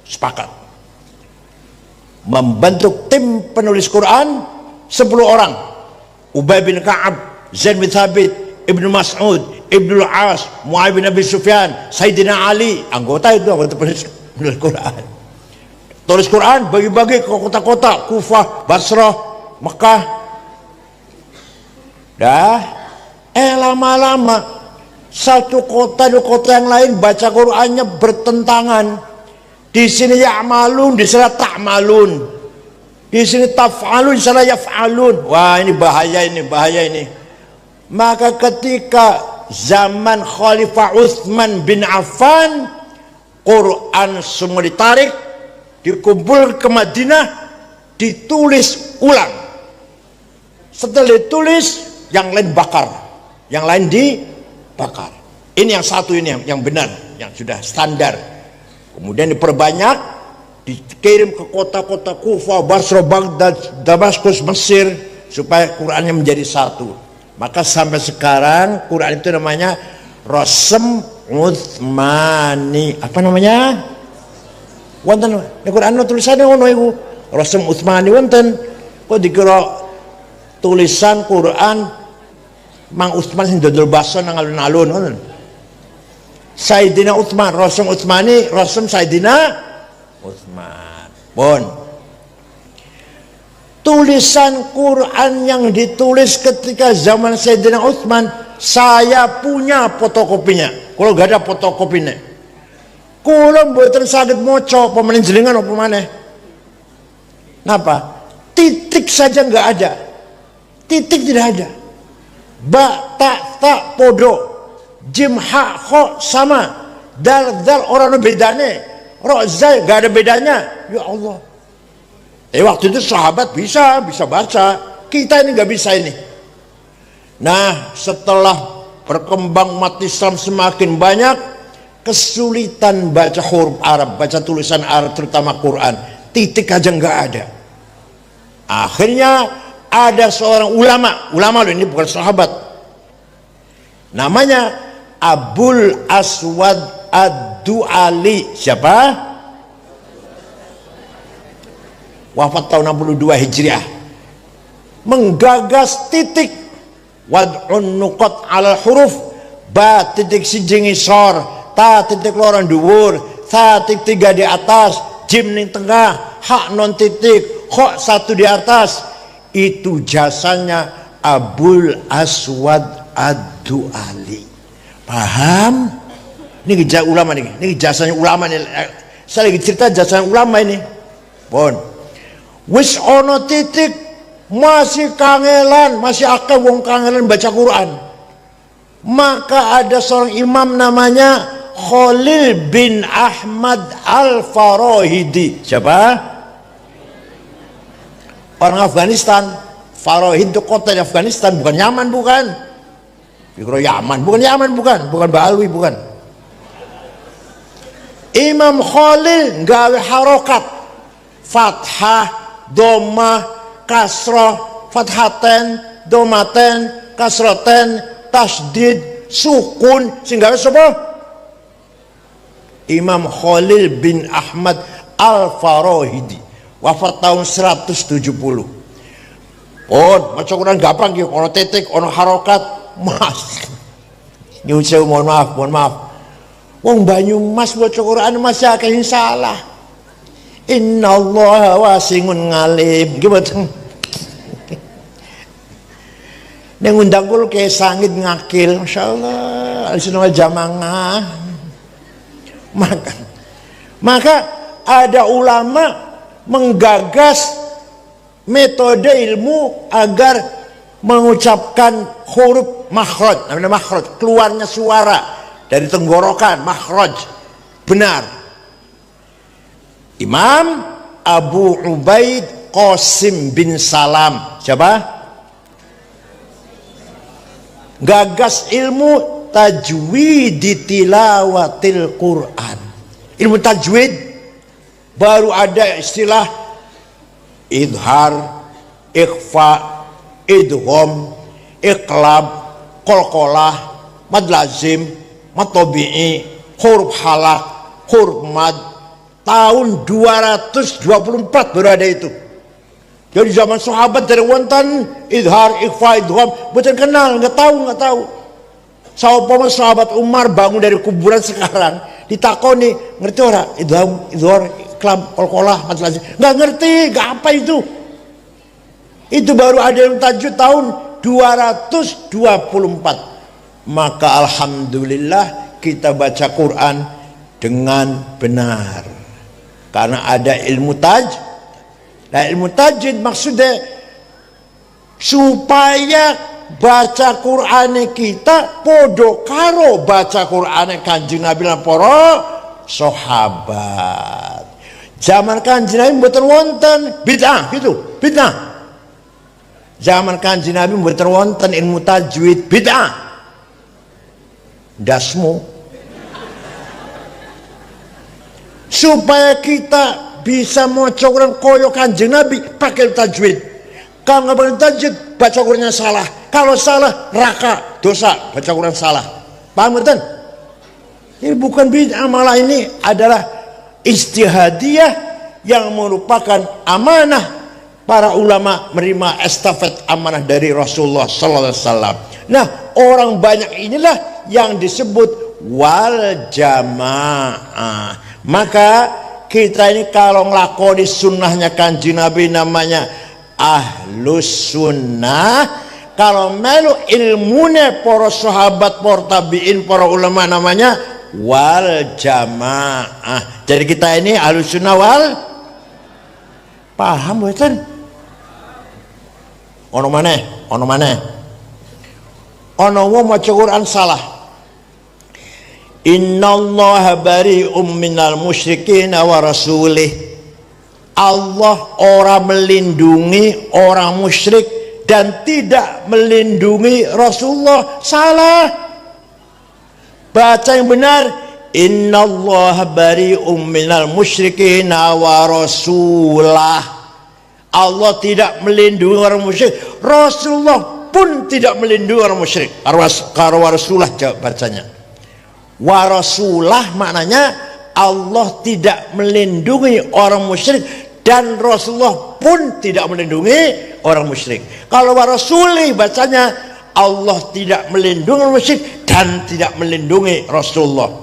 Sepakat. Membentuk tim penulis Quran 10 orang. Ubay bin Ka'ab, Zaid bin Thabit, Ibnu Mas'ud, Ibnu Al-As, Mu'awiyah bin Abi Sufyan, Sayyidina Ali, anggota penulis Quran. Tulis Quran bagi-bagi ke kota-kota, Kufah, Basrah, Mekah. Dah, lama-lama satu kota di kota yang lain baca Qurannya bertentangan. Di sini ya'malun, di sana ta'malun. Di sini taf'alun, di sana yaf'alun. Wah, ini bahaya ini. Maka ketika zaman Khalifah Utsman bin Affan, Quran semua ditarik, dikumpul ke Madinah, ditulis ulang. Setelah ditulis, yang lain bakar, yang lain bakar. Ini yang satu, ini yang benar, yang sudah standar. Kemudian diperbanyak, dikirim ke kota-kota Kufah, Basra, Baghdad, Damaskus, Mesir, supaya Qurannya menjadi satu. Maka sampai sekarang Quran itu namanya Rasm Utsmani. Apa namanya? Wonten Quran tulisannya ngono iku. Rasm Utsmani wonten. Kok dikira tulisan Quran Mang Utsman sing dodol baso nang alun-alun ngoten. Sayyidina Utsman, Rasm Utsmani, Rasm Sayyidina Utsman. Pun tulisan Quran yang ditulis ketika zaman Sayyidina Utsman, saya punya fotokopinya. Kalau gak ada fotokopinya, kalau mboten saged maca pemain jenengan apa maneh. Napa? Titik saja nggak ada. Titik tidak ada. Ba, ta podo, jim, ha, kho sama, dal orang bedane, ro, zai nggak ada bedanya. Ya Allah. Waktu itu sahabat bisa baca, kita ini nggak bisa ini. Nah, setelah berkembang umat Islam semakin banyak, kesulitan baca huruf Arab, baca tulisan Arab, terutama Quran, titik aja nggak ada. Akhirnya ada seorang ulama loh, ini bukan sahabat, namanya Abul Aswad Ad-Du'ali. Siapa? Wafat tahun 62 Hijriah. Menggagas titik wad'un nuqat ala huruf, ba titik siji ngisor, ta titik loro dhuwur, ta titik 3 di atas, jim ning tengah, hak non titik, kho 1 di atas. Itu jasanya Abul Aswad Ad-Du'ali. Paham? Ini ulama nih, ini jasanya ulama nih. Saya lagi cerita jasanya ulama ini. Pun wis ono titik masih kangelan, masih akeh wong kangelan baca Quran. Maka ada seorang imam namanya Khalil bin Ahmad Al-Farahidi. Siapa? Orang Afghanistan. Farahid itu kota di Afghanistan, bukan Yaman, bukan. Dikira Yaman, bukan Yaman, bukan Baalwi, bukan. Imam Khalil gawe harokat, fathah, domah, kasroh, fathaten, domaten, kasroten, tasdid, sukun, sehingga apa? Imam Khalil bin Ahmad Al-Farahidi, wafat tahun 170. Oh, maca Quran gampang gitu, ono titik, ono harokat, mas. Nyuwun sewu, mohon maaf. Wong Banyumas maca Quran masih akeh salah. Innallaha wasi'un ngalim. Gimana? Neng undang kul ke sangit ngakil, masyaallah, alisunul jamaah. Maka ada ulama menggagas metode ilmu agar mengucapkan huruf makhraj, namanya makhraj, keluarnya suara dari tenggorokan, makhraj benar. Imam Abu Ubaid Qasim bin Salam. Siapa? Gagas ilmu tajwid tilawatil Quran. Ilmu tajwid baru ada istilah idhar, ikhfa, idgham, iqlab, qalqalah, mad lazim, mad tabi'i, huruf halak, huruf mad. Tahun 224 baru ada itu. Jadi zaman sahabat dari wonten idhar, ikhfa, idgham, bukan kenal, nggak tahu. Sahabat Umar bangun dari kuburan sekarang, ditakoni, ngerti ora? Idhar, ikhlam, qalqalah, mad lazim. Nggak ngerti, nggak apa itu. Itu baru ada yang tajwid tahun 224. Maka alhamdulillah kita baca Quran dengan benar. Karena ada ilmu tajwid. Nah, ilmu tajwid maksudnya supaya baca Quran kita podo karo baca Quran Kanjeng Nabi lan para sahabat. Zaman Kanjeng Nabi mboten wonten bid'ah gitu, bid'ah. Zaman Kanjeng Nabi mboten wonten ilmu tajwid, bid'ah. dasmu. Supaya kita bisa maca Quran koyo Kanjeng Nabi, pakai tajwid. Kalau nggak pakai tajwid, baca Qurannya salah. Kalau salah, raka, dosa, baca Quran salah. Paham betul? Ini bukan bid'ah, malah ini adalah ijtihadiyah yang merupakan amanah para ulama menerima estafet amanah dari Rasulullah sallallahu alaihi wasallam. Nah, orang banyak inilah yang disebut wal jamaah. Maka kita ini kalau ngelakoni sunnahnya Kanjeng Nabi namanya ahlus sunnah. Kalau melu ilmunya para sahabat, para tabi'in, para ulama namanya wal jamaah. Jadi kita ini ahlus sunnah wal, paham betul? Ono maneh, ono wong maca Quran salah. Innallaha bari'um minal musyrikin wa rasulih. Allah orang melindungi orang musyrik dan tidak melindungi Rasulullah. Salah. Baca yang benar. Innallaha bari'um minal musyrikin wa rasulah. Allah tidak melindungi orang musyrik. Rasulullah pun tidak melindungi orang musyrik. Karo Rasulullah bacanya. Wa rasulah maknanya Allah tidak melindungi orang musyrik dan Rasulullah pun tidak melindungi orang musyrik. Kalau wa rasuli bacanya Allah tidak melindungi orang musyrik dan tidak melindungi Rasulullah.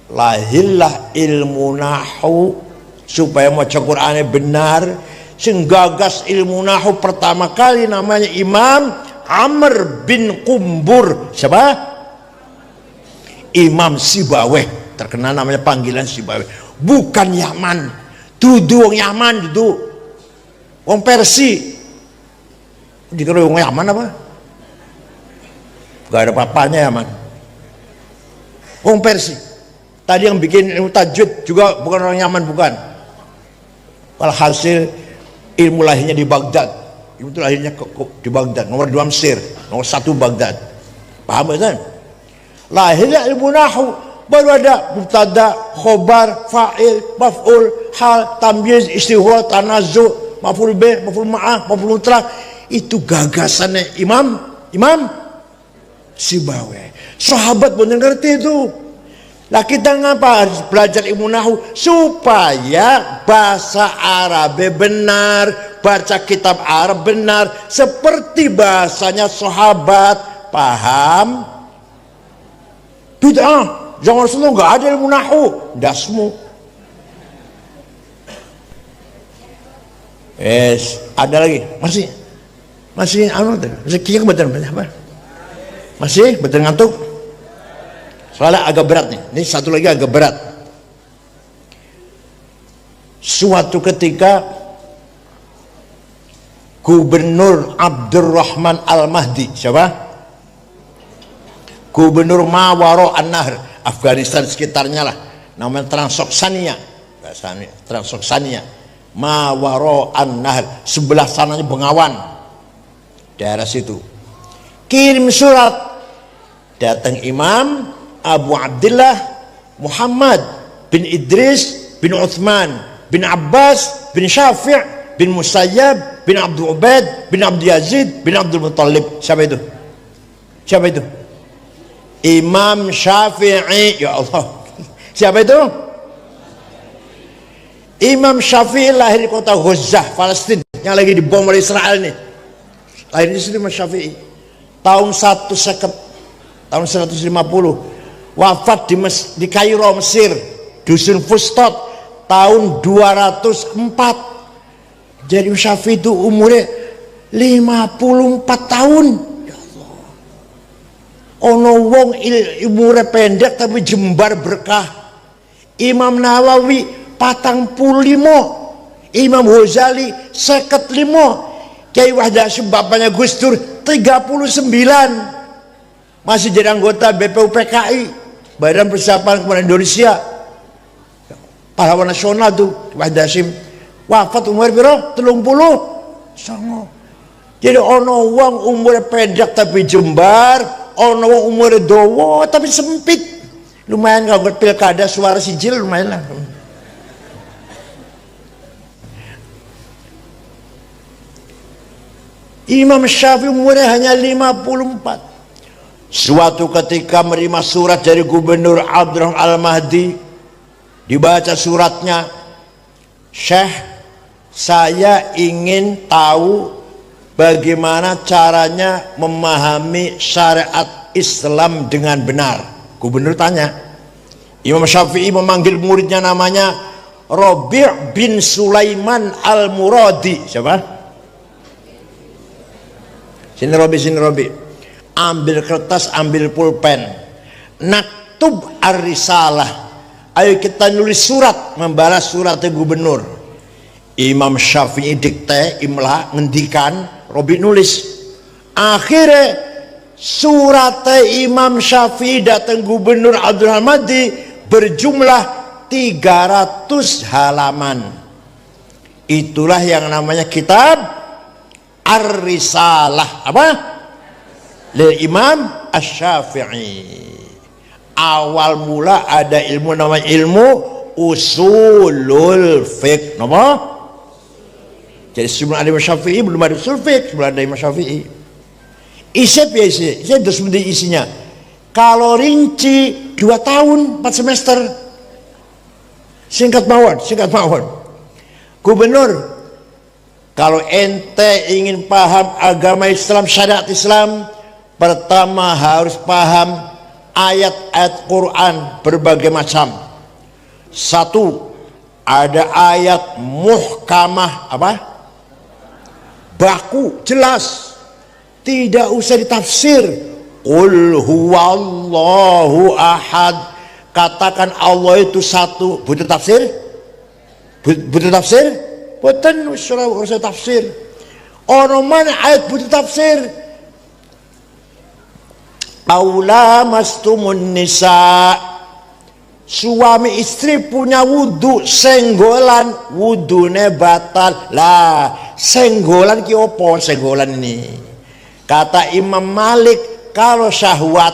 Lahirlah ilmu nahu supaya maca Qur'ane benar. Sing gagas ilmu nahu pertama kali namanya Imam Amr bin Qumbur. Siapa? Imam Sibaweh, terkenal namanya panggilan Sibaweh. Bukan Yaman, dudu wong Yaman, dudu wong Persi. Dikira wong Yaman apa? Gak ada papanya Yaman. Wong Persi. Tadi yang bikin ilmu tajwid juga bukan orang Yaman, bukan. Walhasil ilmu lahirnya di Baghdad. Ilmu itu lahirnya di Baghdad. Nomor 2 Mesir, nomor 1 Baghdad. Paham kan? Lahirnya ilmu nahu baru ada mubtada, khobar, fa'il, maf'ul, hal, tamyiz, istighfar, tanazzu, maf'ul bih, maf'ul ma'ah, maf'ul mutlaq. Itu gagasannya Imam Sibaweh. Sahabat benar ngerti itu. Lah kita ngapa harus belajar ilmu nahu? Supaya bahasa Arab benar, baca kitab Arab benar seperti bahasanya sahabat. Paham? Bid'ah. Jangan Rasulullah nggak ada ilmu nahu. Dasmu. Ada lagi? Masih kira betul apa? Masih betul ngantuk? Soalnya agak berat nih. Ini satu lagi agak berat. Suatu ketika Gubernur Abdurrahman Al-Mahdi, siapa? Gubernur Mawaro An-Nahr, Afghanistan sekitarnya lah, namanya Transoksania, Transoksania, Mawaro An-Nahr, sebelah sananya Bengawan, daerah situ. Kirim surat, datang Imam Abu Abdullah Muhammad bin Idris bin Uthman bin Abbas bin Syafi' bin Musayyab bin Abdul Ubaid bin Abdul Yazid bin Abdul Muttalib. Siapa itu? Imam Syafi'i. Ya Allah, siapa itu? Imam Syafi'i lahir di kota Gaza, Palestina, yang lagi dibom oleh Israel nih. Lahir di sini Imam Syafi'i tahun 150, tahun 150. Wafat di Kairo, Mesir, dusun Fustot tahun 204. Jadi Imam Syafi'i itu umurnya 54 tahun. Ono wong umure pendek tapi jembar berkah. Imam Nawawi 45, Imam Ghazali 55, Kiai Wahdah Hasyim bapaknya Gus Dur 39, masih jadi anggota BPUPKI, Badan Persiapan Kemerdekaan Indonesia, pahlawan nasional tuh Wahdah Hasyim. Wafat umur berapa? 30. Jadi ono wong umure pendek tapi jembar, ono wong umure dawa tapi sempit. Lumayan kalau pilkada suara sijil lumayan lah. Imam Syafi'i umurnya hanya 54. Suatu ketika menerima surat dari Gubernur Abdurrahman Al-Mahdi, dibaca suratnya, Syekh, saya ingin tahu bagaimana caranya memahami syariat Islam dengan benar. Gubernur tanya. Imam Syafi'i memanggil muridnya, namanya Rabi' bin Sulaiman Al-Muradi. Siapa? Sini Robi. Ambil kertas, ambil pulpen. Naktub ar-risalah. Ayo kita nulis surat, membalas suratnya gubernur. Imam Syafi'i dikte, imla, ngendikan, Robi nulis. Akhirnya suratnya Imam Syafi'i datang gubernur Abdurrahman Mahdi berjumlah 300 halaman. Itulah yang namanya kitab Ar-Risalah, apa? Lil Imam Asy-Syafi'i. Awal mula ada ilmu namanya ilmu usulul fiqh. Nama? Jadi sebelum ada Imam Syafi'i belum ada usul fiqh, sebelum ada Imam Syafi'i. Isi itu sebenarnya isinya. Kalau rinci 2 tahun 4 semester. Singkat mawon. Gubernur, kalau ente ingin paham agama Islam, syariat Islam, pertama harus paham ayat-ayat Quran berbagai macam. 1, ada ayat muhkamah, apa? Baku, jelas, tidak usah ditafsir. Qul huwallahu ahad. Katakan Allah itu satu. Butuh tafsir? Boten usah tafsir. Ono mana ayat butuh tafsir? Aula mastumun nisa. Suami istri punya wudu, senggolan, wudune batal. Lah, senggolan ki opo senggolan ini? Kata Imam Malik, kalau syahwat,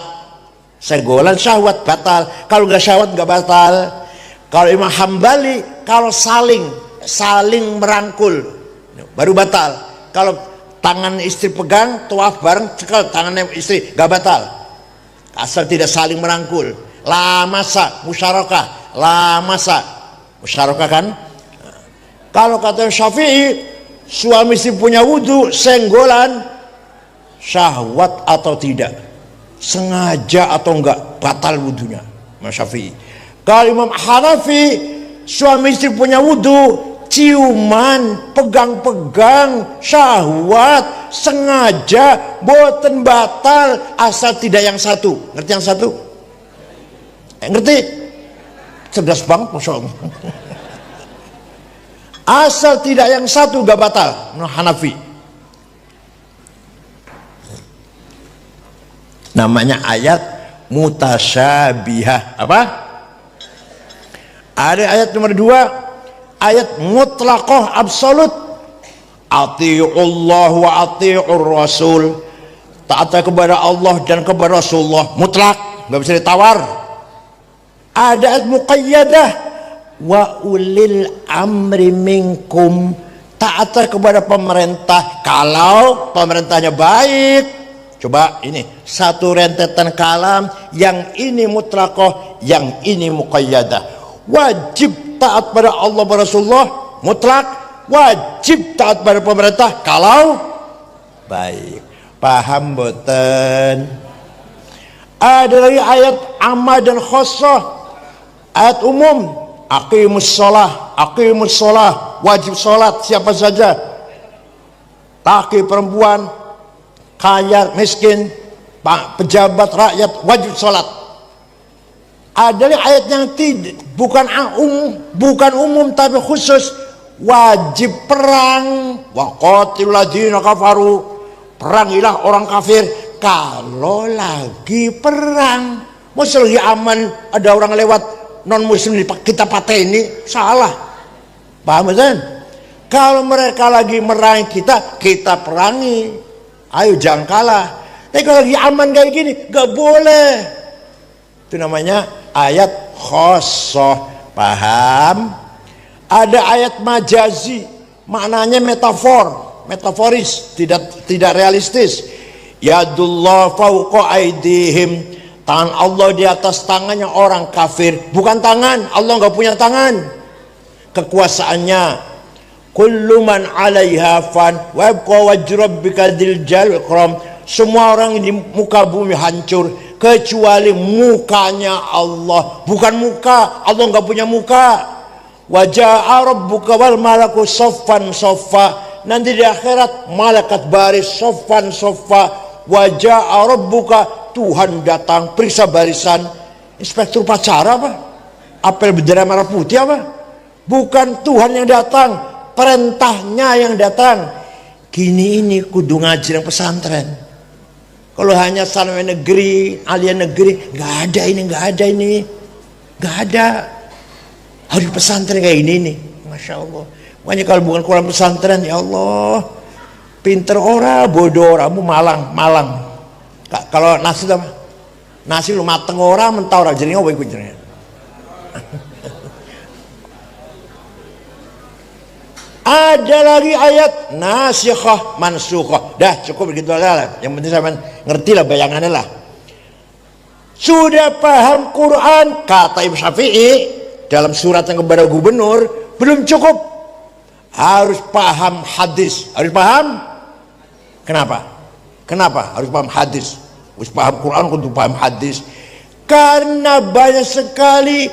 senggolan syahwat batal. Kalau enggak syahwat enggak batal. Kalau Imam Hambali, kalau saling merangkul baru batal. Kalau tangan istri pegang, tawaf bareng, cekal tangannya istri, gak batal asal tidak saling merangkul. La masa musyarakah, kan. Kalau kata Syafi'i, suami istri punya wudu, senggolan, syahwat atau tidak, sengaja atau enggak, batal wudunya. Imam Syafi'i. Kalau Imam Hanafi, suami istri punya wudu, ciuman, pegang-pegang, syahwat, sengaja, boten batal, asal tidak yang satu. Ngerti yang satu? Ngerti? Cerdas banget, Masya Allah. Asal tidak yang satu gak batal. Hanafi. Namanya ayat mutasyabihah. Apa? Ada ayat nomor 2, ayat mutlaqah absolut. Ati'ullah wa ati'ur rasul. Taat kepada Allah dan kepada Rasulullah, mutlak, nggak bisa ditawar. Ada ayat muqayyadah, wa ulil amri minkum. Taat kepada pemerintah kalau pemerintahnya baik. Coba ini satu rentetan kalam, yang ini mutlaqah, yang ini muqayyadah. Wajib taat pada Allah dan Rasulullah, mutlak. Wajib taat pada pemerintah kalau baik. Paham boten? Ada lagi ayat amma dan khossah. Ayat umum, aqimus sholah, wajib sholat siapa saja, laki perempuan, kaya miskin, pejabat rakyat, wajib sholat. Ada ayat yang tidak, bukan umum tapi khusus, wajib perang. Wa qatilul ladzina kafaru, perangilah orang kafir kalau lagi perang. Masa lagi aman ada orang lewat non muslim kita pateni, salah. Paham kan? Kalau mereka lagi merangi kita perangi. Ayo jangan kalah. Tapi kalau lagi aman kayak gini, gak boleh. Itu namanya ayat khosoh. Paham? Ada ayat majazi, maknanya metaforis, tidak realistis. Yadullah fauqa aidihim, tangan Allah di atas tangannya orang kafir. Bukan tangan, Allah nggak punya tangan. Kekuasaannya, kullu man 'alaiha fan wa yabqa wajhu rabbika dzil jalali wal ikram. Semua orang di muka bumi hancur kecuali mukanya Allah. Bukan muka, Allah nggak punya muka. Wajah rabbuka wal malaku soffan soffa. Nanti di akhirat malaikat baris soffan soffa. Wajah rabbuka, Tuhan datang periksa barisan. Inspektur upacara apa? Apel bendera merah putih apa? Bukan Tuhan yang datang, perintahnya yang datang. Gini ini kudu ngaji yang pesantren. Kalau hanya sanawiyah negeri, aliyah negeri, nggak ada ini, nggak ada. Harus pesantren kayak ini nih, masya Allah. Makanya kalau bukan Quran pesantren, ya Allah, pinter ora, bodoh ora, malang. Kalau nasi apa? Nasi lu mateng ora, mentah ora, jadi ngopo ikut jenenge. Ada lagi ayat nasikhah mansukhah. Dah cukup begitu aja. Yang penting sampean ngerti lah bayangannya lah. Sudah paham Quran, kata Imam Syafi'i dalam surat yang kepada gubernur, belum cukup. Harus paham hadis. Harus paham? Kenapa? Kenapa harus paham hadis? Harus paham Quran untuk paham hadis. Karena banyak sekali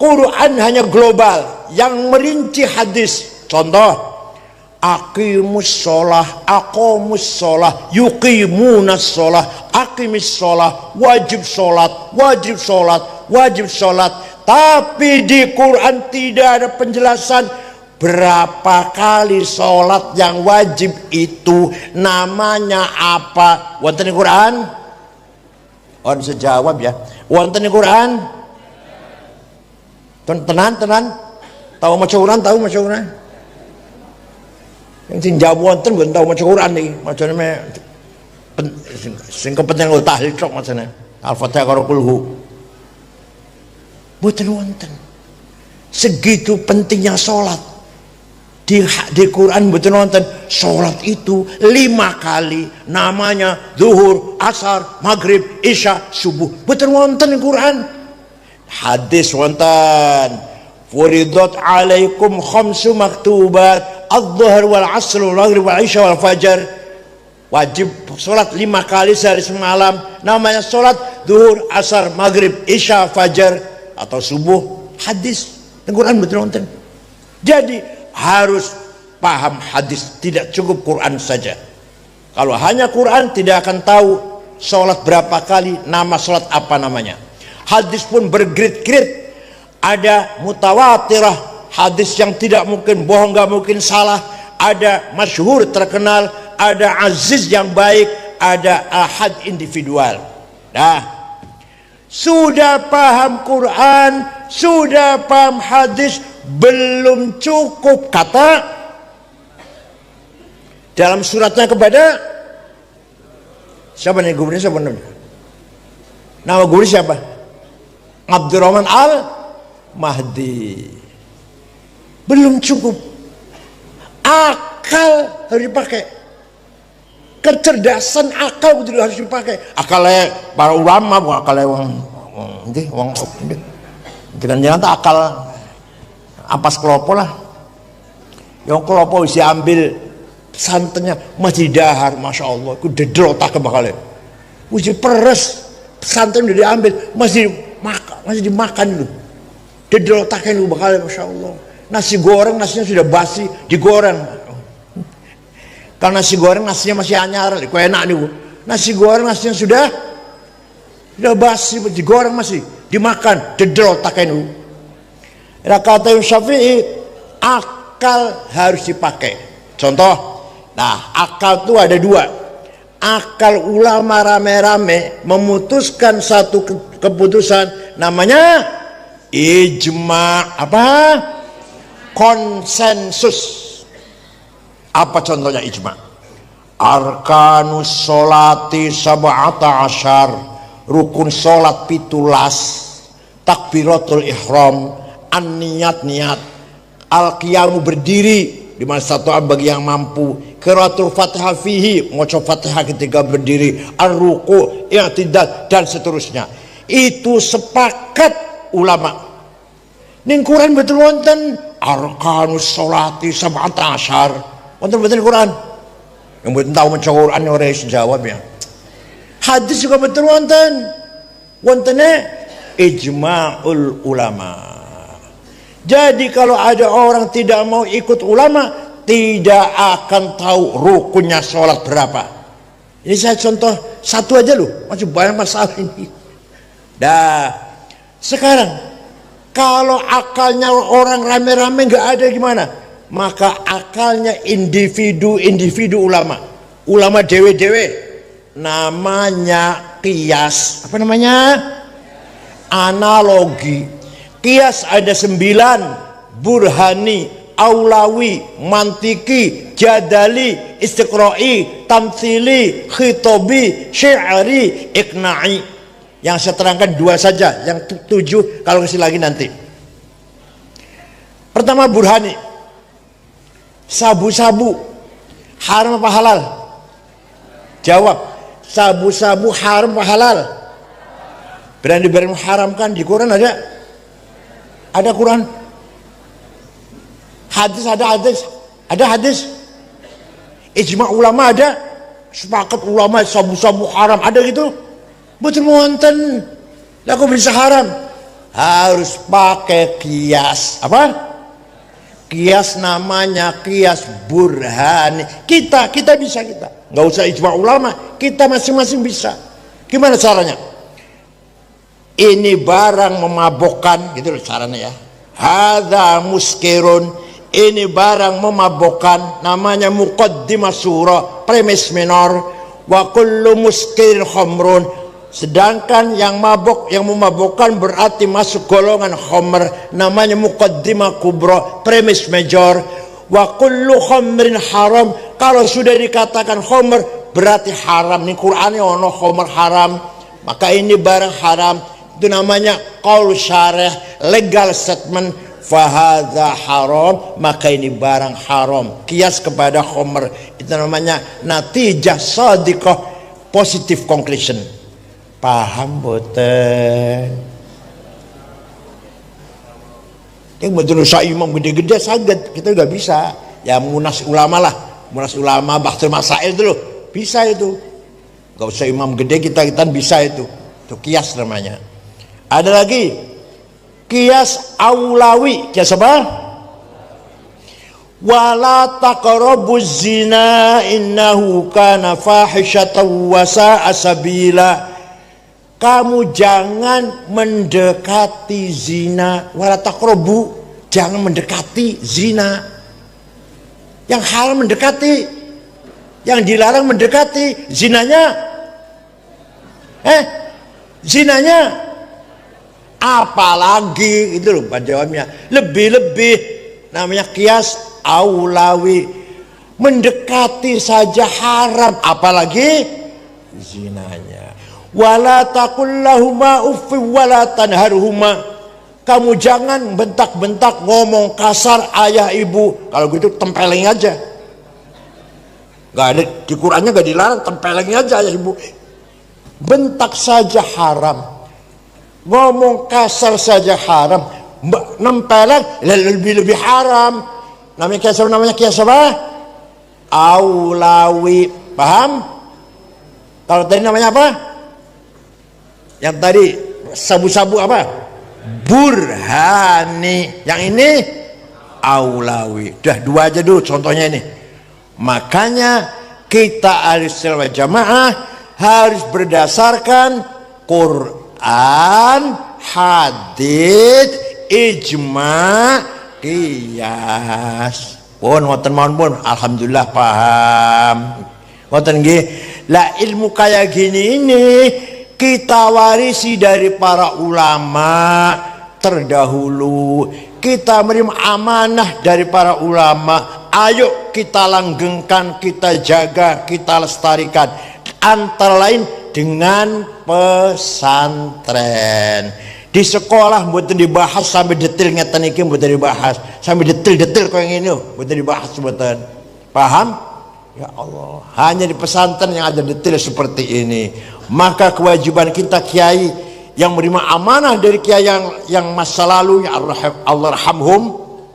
Quran hanya global, yang merinci hadis. Contoh, aqimus sholah, aqomus sholah, yuqimunas sholah, aqimis sholah, wajib sholat, wajib sholat, wajib sholat. Tapi di Quran tidak ada penjelasan berapa kali sholat yang wajib itu, namanya apa. Wonten di Quran? Oh, bisa jawab ya. Wonten di Quran? Tenan. Tahu maca Quran, tahu maca Quran? Yang sing jawab wonten mboten tahu maca Quran iki. Macane me sing kepenting tahlil tok macane. Al-Fatihah karo kulhu. Mboten wonten. Segitu pentingnya sholat. Di Quran mboten wonten sholat itu 5 kali, namanya zuhur, asar, maghrib, isya, subuh. Mboten wonten di Quran. Hadis wonten, furidat alaikum khamsu maktubat, adh-dhuhr wal 'asr wal maghrib wal isya wal fajar. Wajib sholat 5 kali sehari semalam, namanya sholat zuhur, asar, maghrib, isya, fajar atau subuh. Hadis di Quran betul wonten. Jadi harus paham hadis, tidak cukup Quran saja. Kalau hanya Quran tidak akan tahu sholat berapa kali, nama sholat apa namanya. Hadis pun bergrade-grade. Ada mutawatirah, hadis yang tidak mungkin bohong, nggak mungkin salah. Ada masyhur terkenal, ada aziz yang baik, ada ahad individual. Nah, sudah paham Quran, sudah paham hadis, belum cukup. Kata dalam suratnya kepada siapa nih gubernur, siapa namanya? Nama gubernur siapa? Abdurrahman Al-Mahdi. Belum cukup. Akal harus dipakai. Kecerdasan akal itu harus dipakai. Akalnya para ulama, bukan akalnya wong jangan tak akal ampas kelopo lah. Yang kelopo bisa ambil santannya masih dahar, masya Allah. Aku dedel otak bakalnya. Uji peres santan udah diambil, masih dimakan lu. Dedel otaknya lu bakalnya, masya Allah. Nasi goreng, nasinya sudah basi, digoreng. Kalau nasi goreng nasinya masih anyar, kok enak nih bu. Nasi goreng nasinya sudah basi, digoreng masih dimakan, dedel otaknya lu. Kata Imam Syafi'i, akal harus dipakai. Contoh, nah akal itu ada 2. Akal ulama rame-rame memutuskan satu keputusan, namanya ijma, apa? Konsensus. Apa contohnya ijma? arkanus sholati sab'ata asyar, rukun sholat 17, takbiratul ihram, an-niat, al-qiyamu berdiri di mana satu bagi yang mampu, qiraatul fatihah fihi, maca fatihah ketika berdiri, ar-ruku', i'tidal dan seterusnya. Itu sepakat ulama. Ning Quran betul wonten arkanus sholati sab'ata asyar. Wonten betul Quran. Yang betul tahu maca Quran ora iso jawab ya. Hadis juga betul wonten. Wontene ijma'ul ulama. Jadi kalau ada orang tidak mau ikut ulama, tidak akan tahu rukunnya sholat berapa. Ini saya contoh satu aja loh, masih banyak masalah ini. Dah, sekarang kalau akalnya orang rame-rame nggak ada gimana? Maka akalnya individu ulama, ulama dewe-dewe, namanya qiyas. Apa namanya? Analogi. Qiyas ada 9: burhani, aulawi, mantiki, jadali, istiqra'i, tamthili, khitobi, syi'ari, iqna'i. Yang saya terangkan 2 saja, yang 7 kalau kasih lagi nanti. Pertama burhani. Sabu-sabu haram apa halal? Jawab. Sabu-sabu haram apa halal? Berani mengharamkan di Quran ada? Ada Quran? Hadis ada hadis. Ijma' ulama ada? Sepakat ulama sabu-sabu haram ada gitu? Betul wonten. Lah kok bisa haram? Harus pakai qiyas. Apa? Qiyas namanya qiyas burhani. Kita bisa kita. Enggak usah ijma' ulama, kita masing-masing bisa. Gimana caranya? Ini barang memabokkan, gitu loh caranya ya. Hadza muskirun, ini barang memabokkan, namanya muqaddimah surah, premis minor. Wa kullu muskir khamrun, sedangkan yang mabok, yang memabokkan berarti masuk golongan khamr, namanya muqaddimah kubra, premis major. Wa kullu khamrin haram, kalau sudah dikatakan khamr berarti haram. Ini Qur'annya ono khamr haram, maka ini barang haram. Itu namanya qaul syarih, legal statement. Fahadha haram, maka ini barang haram. Kias kepada khamr, itu namanya natijah shadiqah, positive conclusion. Paham boten? Yang betul sa imam gede-gede saged, kita udah bisa. Ya munas ulama lah, munas ulama bahtul masail dulu bisa itu. Gak usah imam gede, kita bisa itu. Itu kias namanya. Ada lagi qiyas aulawi. Qiyas apa? Wala taqrabuz zina innahu kana fahishatan wa sa'a sabila. Kamu jangan mendekati zina. Wala taqrabu, jangan mendekati zina. Yang haram mendekati, yang dilarang mendekati. Zinanya zinanya apalagi, itu loh jawabnya. Lebih-lebih namanya qiyas aulawi. Mendekati saja haram, apalagi zinanya. Wala taqul lahuma uffi wala tanharhuma. Kamu jangan bentak-bentak, ngomong kasar ayah ibu. Kalau gitu tempeleng aja. Gak ada di Qur'annya, gak dilarang, tempeleng aja ayah ibu. Bentak saja haram, ngomong kasar saja haram, nempeleng lebih haram. Namanya kias apa? Aulawi. Paham? Kalau tadi namanya apa? Yang tadi sabu-sabu apa? Burhani. Yang ini aulawi. Udah 2 aja dulu contohnya ini. Makanya kita ahlussunnah wal jamaah harus berdasarkan Quran, hadits, ijma', qiyas. Pun wonten mawon pun alhamdulillah paham. Wonten nggih. Lah ilmu kayak gini ini kita warisi dari para ulama terdahulu. Kita menerima amanah dari para ulama, ayo kita langgengkan, kita jaga, kita lestarikan, antara lain dengan pesantren. Di sekolah mboten dibahas sampai detail ngeten iki, mboten dibahas sampai detail-detail koyo ngene mboten dibahas mboten. Paham? Ya Allah, hanya di pesantren yang ada detail seperti ini. Maka kewajiban kita kiai yang menerima amanah dari kiai yang masa lalu, ya Allah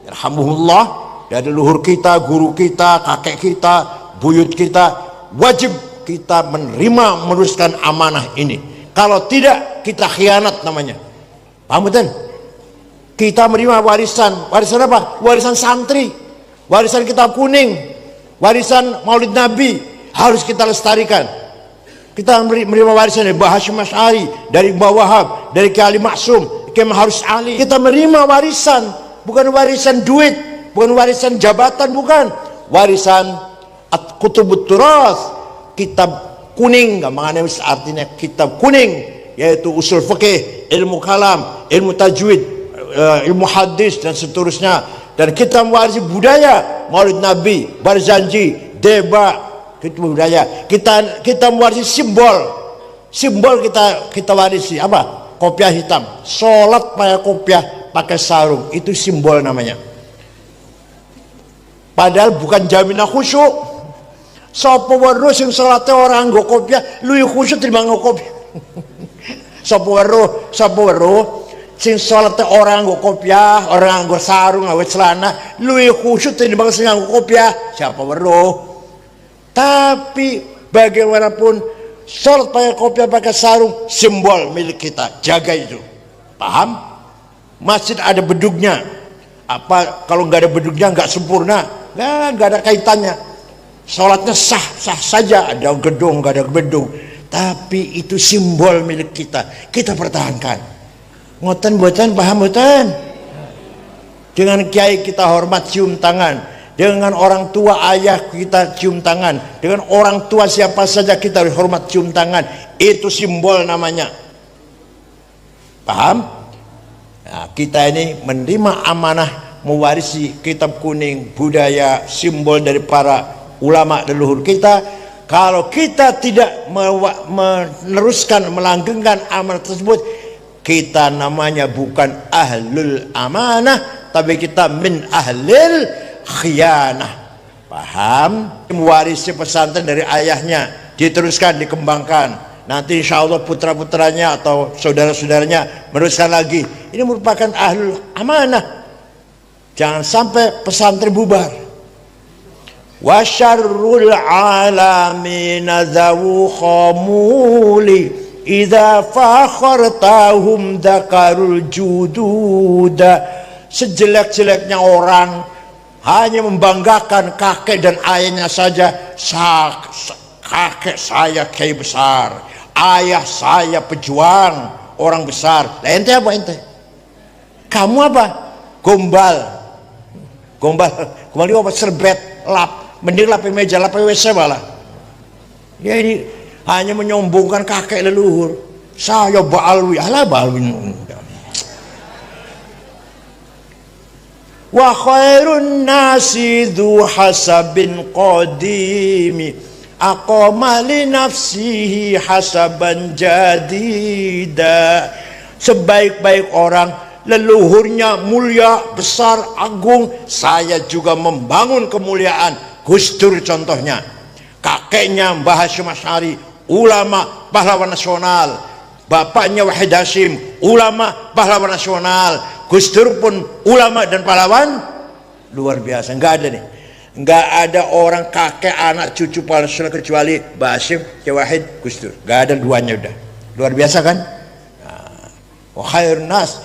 yarhamuhullah, dari luhur kita, guru kita, kakek kita, buyut kita, wajib kita menerima meneruskan amanah ini. Kalau tidak, kita khianat namanya. Paham betul? Kita menerima warisan apa? Warisan santri, warisan kitab kuning, warisan Maulid Nabi, harus kita lestarikan. Kita menerima warisan dari Mbah Hasyim Asy'ari, dari Mbah Wahab, dari Kiai Ali Maksum, Kiai Harus Ali. Kita menerima warisan, bukan warisan duit, bukan warisan jabatan, bukan warisan Kutubut Turas, kitab kuning, gampangannya artinya kitab kuning, yaitu usul fikih, ilmu kalam, ilmu tajwid, ilmu hadis dan seterusnya. Dan kita mewarisi budaya Maulid Nabi, Barzanji, Deba, itu budaya. Kita mewarisi simbol kita warisi apa? Kopiah hitam, sholat pakai kopiah, pakai sarung, itu simbol namanya. Padahal bukan jaminan khusyuk. Sapa weruh sing salate ora nggo kopiah, luwih khusyuk tinimbang nggo kopiah. Sapa weruh sing salate ora nggo kopiah, ora nggo sarung, nggo celana, luwih khusyuk tinimbang sing nggo kopiah. Siapa weruh? Tapi bagaimanapun salat pakai kopiah, pakai sarung, simbol milik kita, jaga itu. Paham? Masjid ada bedugnya. Apa kalau nggak ada bedugnya nggak sempurna? Nggak ada kaitannya. Sholatnya sah saja, ada gedung, nggak ada gedung, tapi itu simbol milik kita, kita pertahankan. Ngoten boten, paham boten? Dengan kiai kita hormat, cium tangan. Dengan orang tua ayah kita cium tangan. Dengan orang tua siapa saja kita hormat, cium tangan. Itu simbol namanya. Paham? Nah, kita ini menerima amanah mewarisi kitab kuning, budaya, simbol dari para ulama leluhur kita. Kalau kita tidak meneruskan, melanggengkan amanah tersebut, kita namanya bukan ahlul amanah, tapi kita min ahlil khianah. Paham? Mewarisi pesantren dari ayahnya, diteruskan, dikembangkan. Nanti insya Allah putra-putranya atau saudara-saudaranya meneruskan lagi. Ini merupakan ahlul amanah. Jangan sampai pesantren bubar. Wa syarrul alamin zawu khamuli idza fakhartahum dzakarul jududa. Sejelek-jeleknya orang hanya membanggakan kakek dan ayahnya saja. Kakek saya kiai besar, ayah saya pejuang, orang besar. Lah ente apa ente? Kamu apa? Gombal itu apa? Serbet, lap. Mending lapis meja, lapis WC malah. Ya ini hanya menyombongkan kakek leluhur. Saya Ba'alwi, alah Ba'alwi. Wa khairun nasi dhu hasabin qadimi aqama li nafsihi hasaban jadida. Sebaik-baik orang leluhurnya mulia, besar, agung. Saya juga membangun kemuliaan. Gus Dur contohnya, kakeknya Mbah Hasyim Asy'ari, ulama pahlawan nasional. Bapaknya Wahid Hasyim, ulama pahlawan nasional. Gus Dur pun ulama dan pahlawan luar biasa. Enggak ada nih, enggak ada orang kakek, anak, cucu pahlawan nasional kecuali Mbah Hasyim, Kiai Wahid, Gus Dur. Enggak ada duanya udah. Luar biasa kan? Wa khairun nas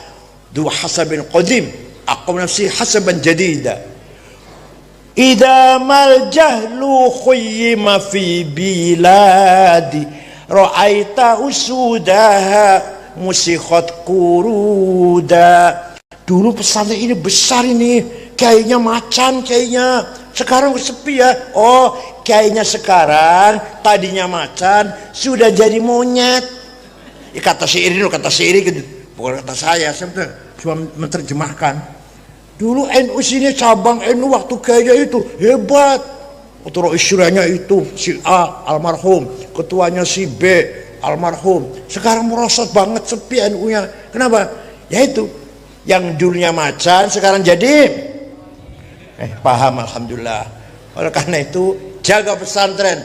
dhu hasabin qadim aqam nafsi hasaban jadida. Idza mal jahlu khuyyima fi biladi ra'aita usudaha musikhat kuruda. Dulu pesantren ini besar ini, kiainya macan, kiainya. Sekarang sepi ya. Oh, kiainya sekarang tadinya macan sudah jadi monyet. Kata syair gitu, bukan kata saya cuma menerjemahkan. Dulu NU sini cabang NU waktu kaya itu hebat. Ketua istilahnya itu si A almarhum, ketuanya si B almarhum. Sekarang merosot banget, sepi NU-nya. Kenapa? Ya itu, yang dulunya macan sekarang jadi paham, alhamdulillah. Oleh karena itu jaga pesantren.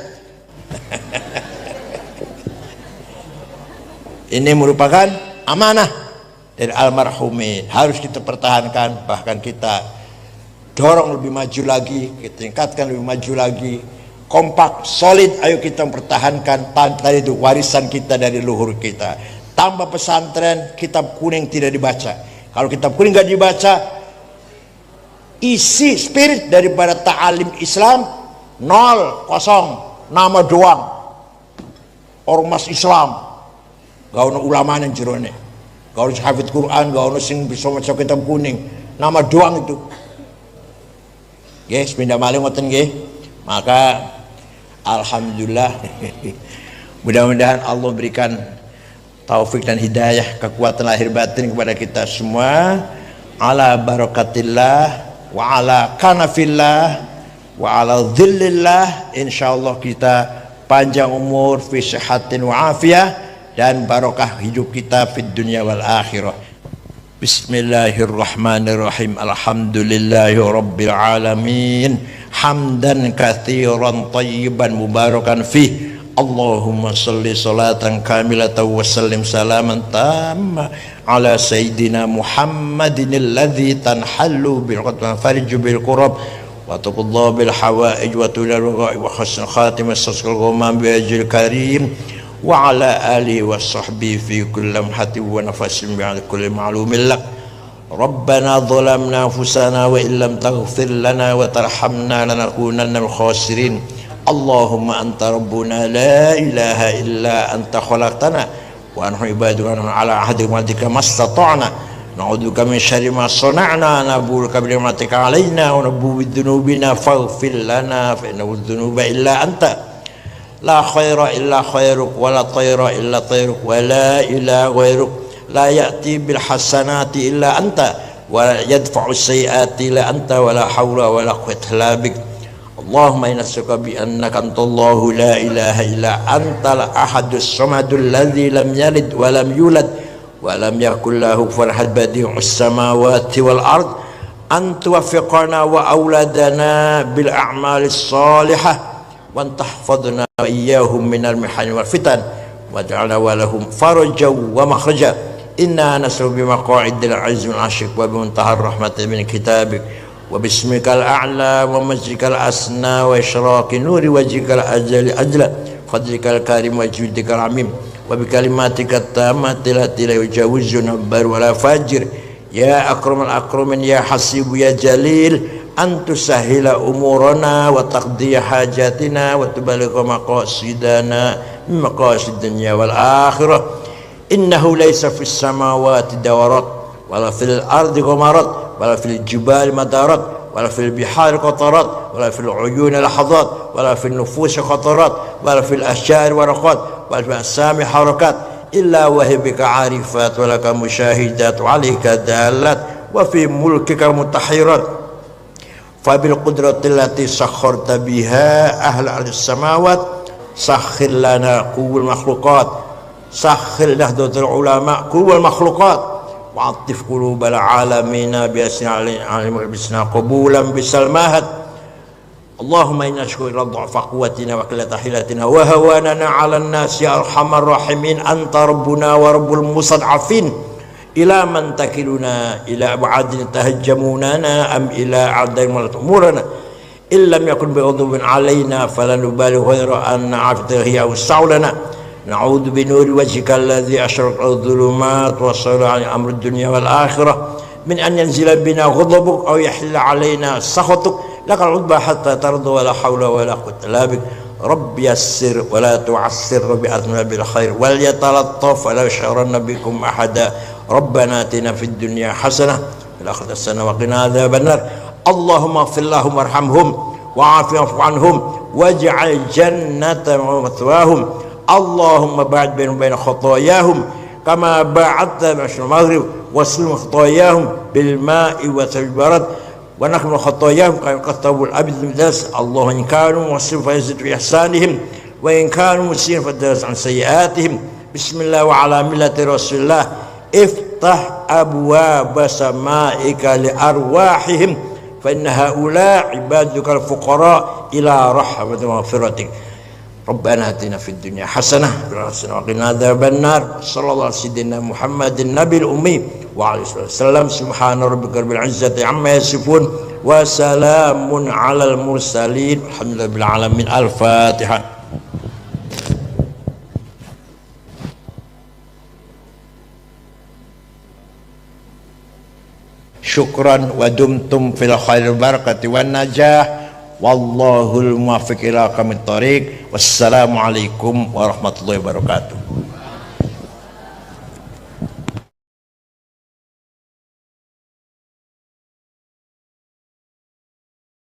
Ini merupakan amanah dari almarhumin, harus kita pertahankan, bahkan kita dorong lebih maju lagi, kita tingkatkan lebih maju lagi, kompak, solid. Ayo kita mempertahankan tadi itu warisan kita dari luhur kita. Tambah pesantren, kitab kuning tidak dibaca. Kalau kitab kuning nggak dibaca, isi spirit daripada ta'alim Islam nol, kosong, nama doang. Ormas Islam, gak ada ulama yang jerone, gak ada hafid Quran, gak ada sing bisa maca kitab kuning, nama doang itu. Guys, pindah malih ngoten nggih. Maka alhamdulillah mudah-mudahan Allah berikan taufik dan hidayah, kekuatan lahir batin kepada kita semua, ala barakatillah wa ala kanafillah wa ala dhillillah. Insyaallah kita panjang umur fi sihatin wa afiyah dan barokah hidup kita fid dunya wal akhirah. Bismillahirrahmanirrahim. Alhamdulillahi rabbil alamin. Hamdan katsiran thayyiban mubarakan fih. Allahumma salli salatan kamilatan wa sallim salaman tamma ala sayyidina Muhammadin alladhi tanhallu bil qadwa fariju bil qurab wa taqullahu bil hawaij wa tulal ghaib wa husnul khatimah sasqal ghamam bi ajril karim wa ala alihi wa sahbihi fi kulli lamhatin wa nafasin bi kulli ma'lumin lak. Rabbana dhalamna anfusana wa illam taghfir lana wa tarhamna lanakunanna minal khasirin. Allahumma anta rabbuna la ilaha illa anta khalaqtana wa nahnu ibaduka ala ahdi wa'dika mastata'na na'udzubika min syarri ma sana'na nabuluka bi ni'matika alaina wa nabbu bi dzunubina faghfir lana fa innahu dzunuba illa anta. La khaira illa khairuk wa la tayra illa tayruk wa la ilaha ghairuk la ya'ti bil hasanati illa anta wa la yadfa'u sayyiati illa anta wa la hawla wa la quwwata illa bik. Allahumma inna nas'aluka bi annaka antallahu la ilaha illa antal ahadus samadul ladzi lam yalid wa lam yulad wa lam yakul lahu kufuwan ahad badi'us samawati wal ard an tuwaffiqana wa auladana bil a'malis salihah wa tahfadna wa iyyahum minal mihani wal fitan waj'alna wa lahum farajan wa makhraja. Inna nas'aluka bi maq'idil 'azmi wal 'ashq wa bi muntahar rahmatin min kitabik wa bismikal a'la wa majikal asna wa isyraqi nuri wajhikal ajali ajla fadlikal karim wa judikal amim wa bi kalimatika tammati lati la yujawizuna bar wa la fajir ya akramal akramin ya hasibu ya jalil antusahila umurana wa taqdiya hajatina wa tubaligha maqasidana maqasid dunya wal akhirah. Innahu laysa fis samawati dawarat wala fil ardi ghamarat wala fil jibali madarat wala fil bihari qatarat wala fil uyuni lahadat wala fil nufusi qatarat wala fil asyari waraqat wala fil asami harakat illa wahibika arifat walaka musyahidat wa alika dalat wa fi mulkika mutahirat fabil qudrati allati sakharta biha ahla as-samawat sakhir lana quwwal makhluqat sakhir nahdlatul ulama quwwal makhluqat wa'atif qulubal alamina biasna alim bisna qabulan bisalmahat. Allahumma inna nashkuru dha'fa quwwatina wa qillata hilatina wa hawanana 'alan nas ya arhamar rahimin anta rabbuna wa rabbul mustad'afin ila man takiluna ila ab'adin tahajjamunana am ila a'dain umurana illam yakun bi'udhubin 'alaina falanubali ghaira an 'aftahi aw sa'lana. Na'udzu bi nuri wajhika alladhi ashraqat adh-dhulumat wa sara 'ala amri ad-dunya wal akhirah min an yanzila bina ghadabuk aw yahilla 'alaina sakhatuk lakal 'udba hatta tarda wa la hawla wa la quwwata illa bik. Rabbi yassir wa la tu'assir bi athna bil khair wal yatalattaf wa la yashranna bikum ahada. Rabbana atina fid dunya hasanah wa fil akhirati hasanah wa qina adzabannar. Allahumma ighfir lahum warhamhum wa'afi 'anhum waj'al jannata mathwahum. Allahumma ba'id bainahum bain khotoyahum kama ba'adta bainal maghrib wasil khataayahum bil ma'i wa salbarat wa nakhlu khataayahum kama qatabul abid das Allah in kanu wasil fa yazid fi ihsanihim wa in kanu muslimin fa das an sayiatihim bismillah wa ala millati rasulillah iftah abwaab samaika li arwahihim fa inna haula ibaduka al fuqara ila rahmatin wa maghfiratik Rabbana atina fid dunya hasanah wa qina adzabannar sallallahu alaihi sayyidina Muhammadin nabiyil ummi wa alihi wasallam subhana rabbika rabbil izzati amma yasifun wa salamun alal mursalin alhamdulillahi rabbil alamin al-fatihah. Syukran wa dumtum fil khair barakati wan najah wallahul muwaffiq ila aqwamit thoriq. Wassalamualaikum warahmatullahi wabarakatuh.